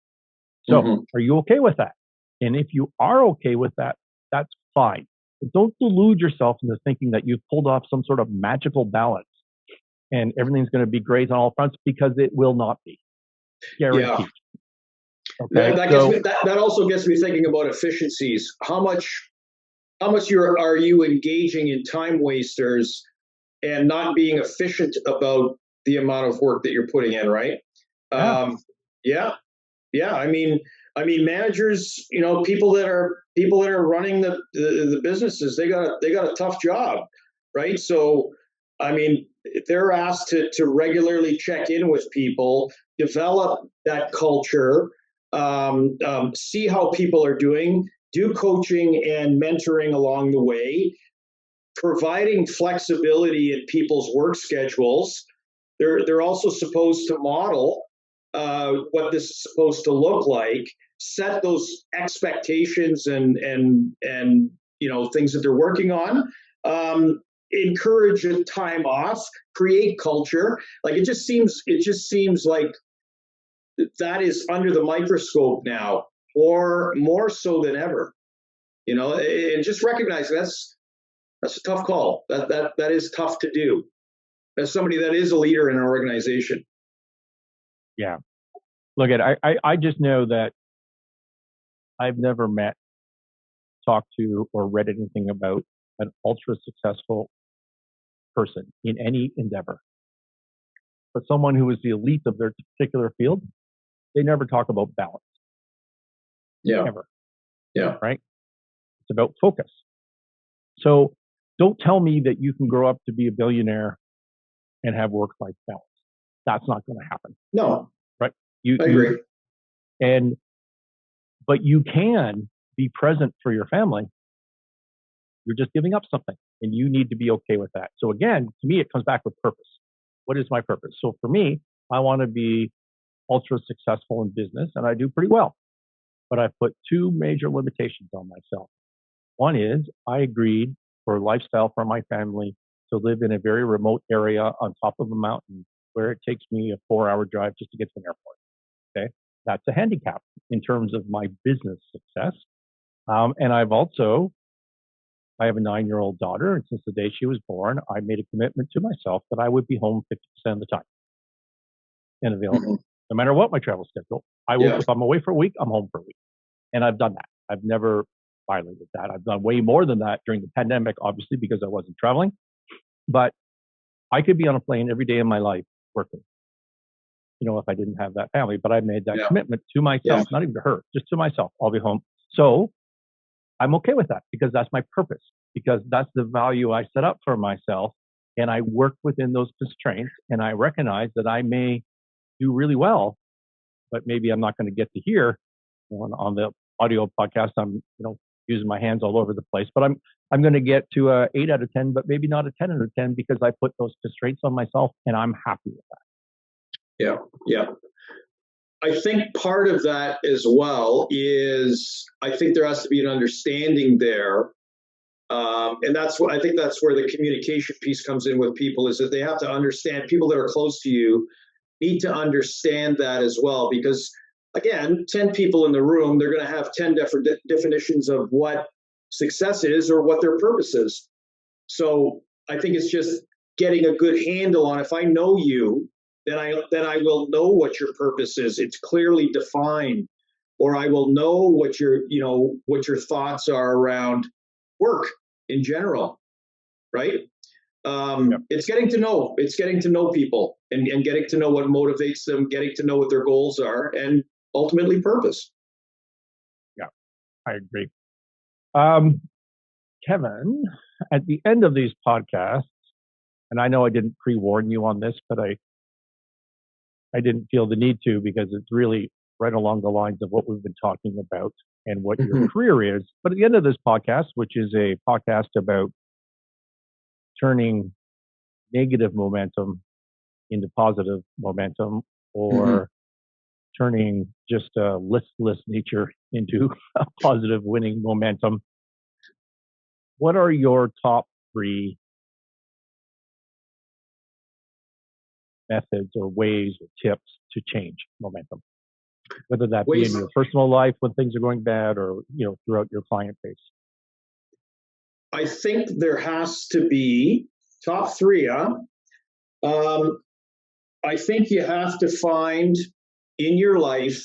So are you okay with that? And if you are okay with that, that's fine. But don't delude yourself into thinking that you've pulled off some sort of magical balance and everything's going to be great on all fronts, because it will not be. Guaranteed. Okay. That also gets me thinking about efficiencies. How much are you engaging in time wasters and not being efficient about the amount of work that you're putting in, right? Yeah. I mean, managers, people that are running the businesses, they got a tough job, right? So, I mean, they're asked to regularly check in with people, develop that culture, see how people are doing, do coaching and mentoring along the way, providing flexibility in people's work schedules, they're also supposed to model what this is supposed to look like, set those expectations and things that they're working on, encourage a time off, create culture. Like it just seems like that is under the microscope now, or more so than ever. And just recognize that's a tough call. That is tough to do as somebody that is a leader in an organization. Yeah. Look, I just know that I've never met, talked to, or read anything about an ultra successful person in any endeavor. But someone who is the elite of their particular field, they never talk about balance. Yeah. Ever. Yeah. Right? It's about focus. So don't tell me that you can grow up to be a billionaire and have work-life balance. That's not going to happen. No. Right? I agree. But you can be present for your family. You're just giving up something, and you need to be okay with that. So again, to me, it comes back with purpose. What is my purpose? So for me, I want to be ultra successful in business, and I do pretty well. But I put two major limitations on myself. One is I agreed for a lifestyle for my family to live in a very remote area on top of a mountain where it takes me a 4-hour drive just to get to an airport. Okay. That's a handicap in terms of my business success. And I have a 9-year-old daughter, and since the day she was born, I made a commitment to myself that I would be home 50% of the time and available. Mm-hmm. No matter what my travel schedule, I will. Yeah. If I'm away for a week, I'm home for a week. And I've done that. I've never violated that. I've done way more than that during the pandemic, obviously, because I wasn't traveling. But I could be on a plane every day of my life working, if I didn't have that family. But I made that commitment to myself, not even to her, just to myself. I'll be home. So I'm okay with that because that's my purpose, because that's the value I set up for myself. And I work within those constraints, and I recognize that I may do really well, but maybe I'm not going to get to hear on the audio podcast. I'm, using my hands all over the place, but I'm going to get to a 8 out of 10, but maybe not a 10 out of 10 because I put those constraints on myself, and I'm happy with that. Yeah. Yeah. I think part of that as well is I think there has to be an understanding there. And that's what I think that's where the communication piece comes in with people, is that they have to understand, people that are close to you need to understand that as well, because again, 10 people in the room, they're going to have 10 different definitions of what success is or what their purpose is. So I think it's just getting a good handle on, if I know you, then I will know what your purpose is. It's clearly defined, or I will know what your thoughts are around work in general, right? It's getting to know people and getting to know what motivates them, getting to know what their goals are, and ultimately purpose. Yeah, I agree. Kevin, at the end of these podcasts, and I know I didn't pre-warn you on this, but I didn't feel the need to, because it's really right along the lines of what we've been talking about and what your career is. But at the end of this podcast, which is a podcast about turning negative momentum into positive momentum, or turning just a listless nature into a positive winning momentum, what are your top 3 methods or ways or tips to change momentum, whether that be in your personal life when things are going bad, or throughout your client base? I think there has to be top 3. I think you have to find in your life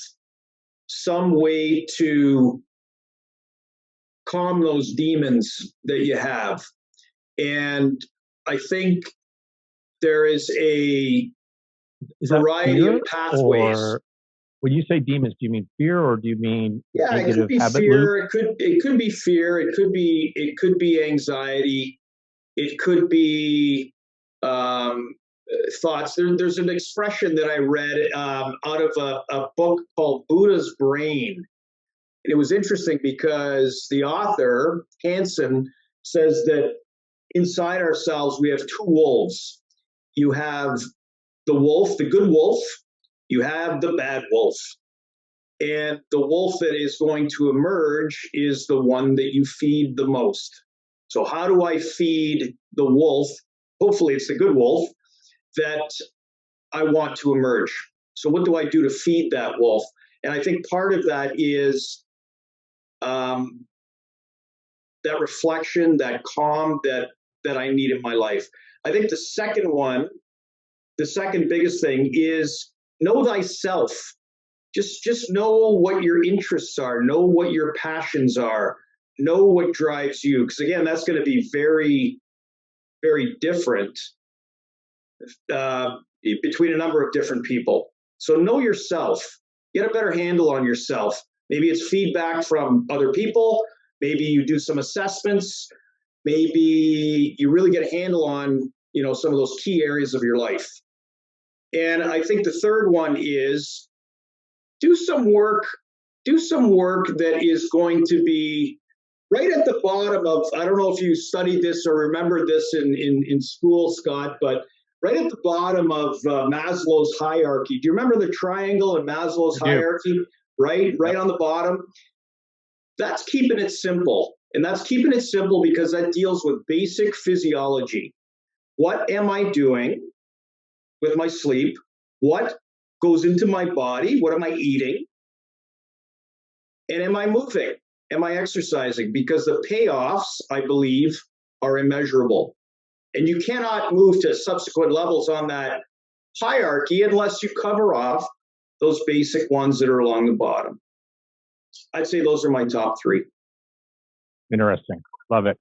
some way to calm those demons that you have, and I think there is a variety of pathways. Or when you say demons, do you mean fear, or do you mean it could be fear? It could be fear. It could be anxiety. It could be thoughts. There's an expression that I read out of a book called Buddha's Brain. And it was interesting because the author, Hansen, says that inside ourselves we have 2 wolves. You have the wolf, the good wolf, you have the bad wolf. And the wolf that is going to emerge is the one that you feed the most. So how do I feed the wolf? Hopefully it's the good wolf that I want to emerge. So what do I do to feed that wolf? And I think part of that is that reflection, that calm that I need in my life. I think the second biggest thing is know thyself. Just know what your interests are, know what your passions are, know what drives you. Because again, that's going to be very, very different between a number of different people. So know yourself, get a better handle on yourself. Maybe it's feedback from other people. Maybe you do some assessments. Maybe you really get a handle on, some of those key areas of your life. And I think the third one is do some work that is going to be right at the bottom of, I don't know if you studied this or remember this in school, Scott, but right at the bottom of Maslow's hierarchy. Do you remember the triangle in Maslow's hierarchy? Right on the bottom. That's keeping it simple. And that's keeping it simple because that deals with basic physiology. What am I doing with my sleep? What goes into my body? What am I eating? And am I moving? Am I exercising? Because the payoffs, I believe, are immeasurable. And you cannot move to subsequent levels on that hierarchy unless you cover off those basic ones that are along the bottom. I'd say those are my top three. Interesting. Love it.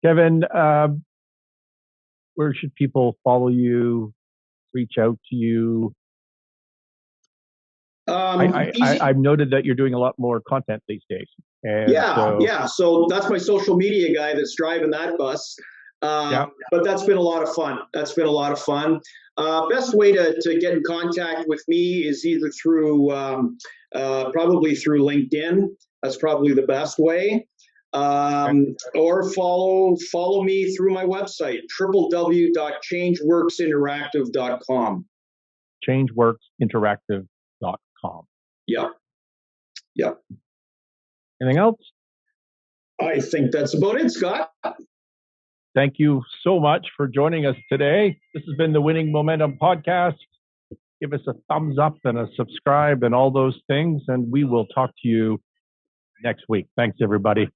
Kevin, where should people follow you, reach out to you? I've noted that you're doing a lot more content these days. And So that's my social media guy that's driving that bus. But that's been a lot of fun. Best way to get in contact with me is either through, probably through LinkedIn. That's probably the best way. Or follow me through my website, www.changeworksinteractive.com. Changeworksinteractive.com. Yeah. Anything else? I think that's about it, Scott. Thank you so much for joining us today. This has been the Winning Momentum Podcast. Give us a thumbs up and a subscribe and all those things, and we will talk to you next week. Thanks, everybody.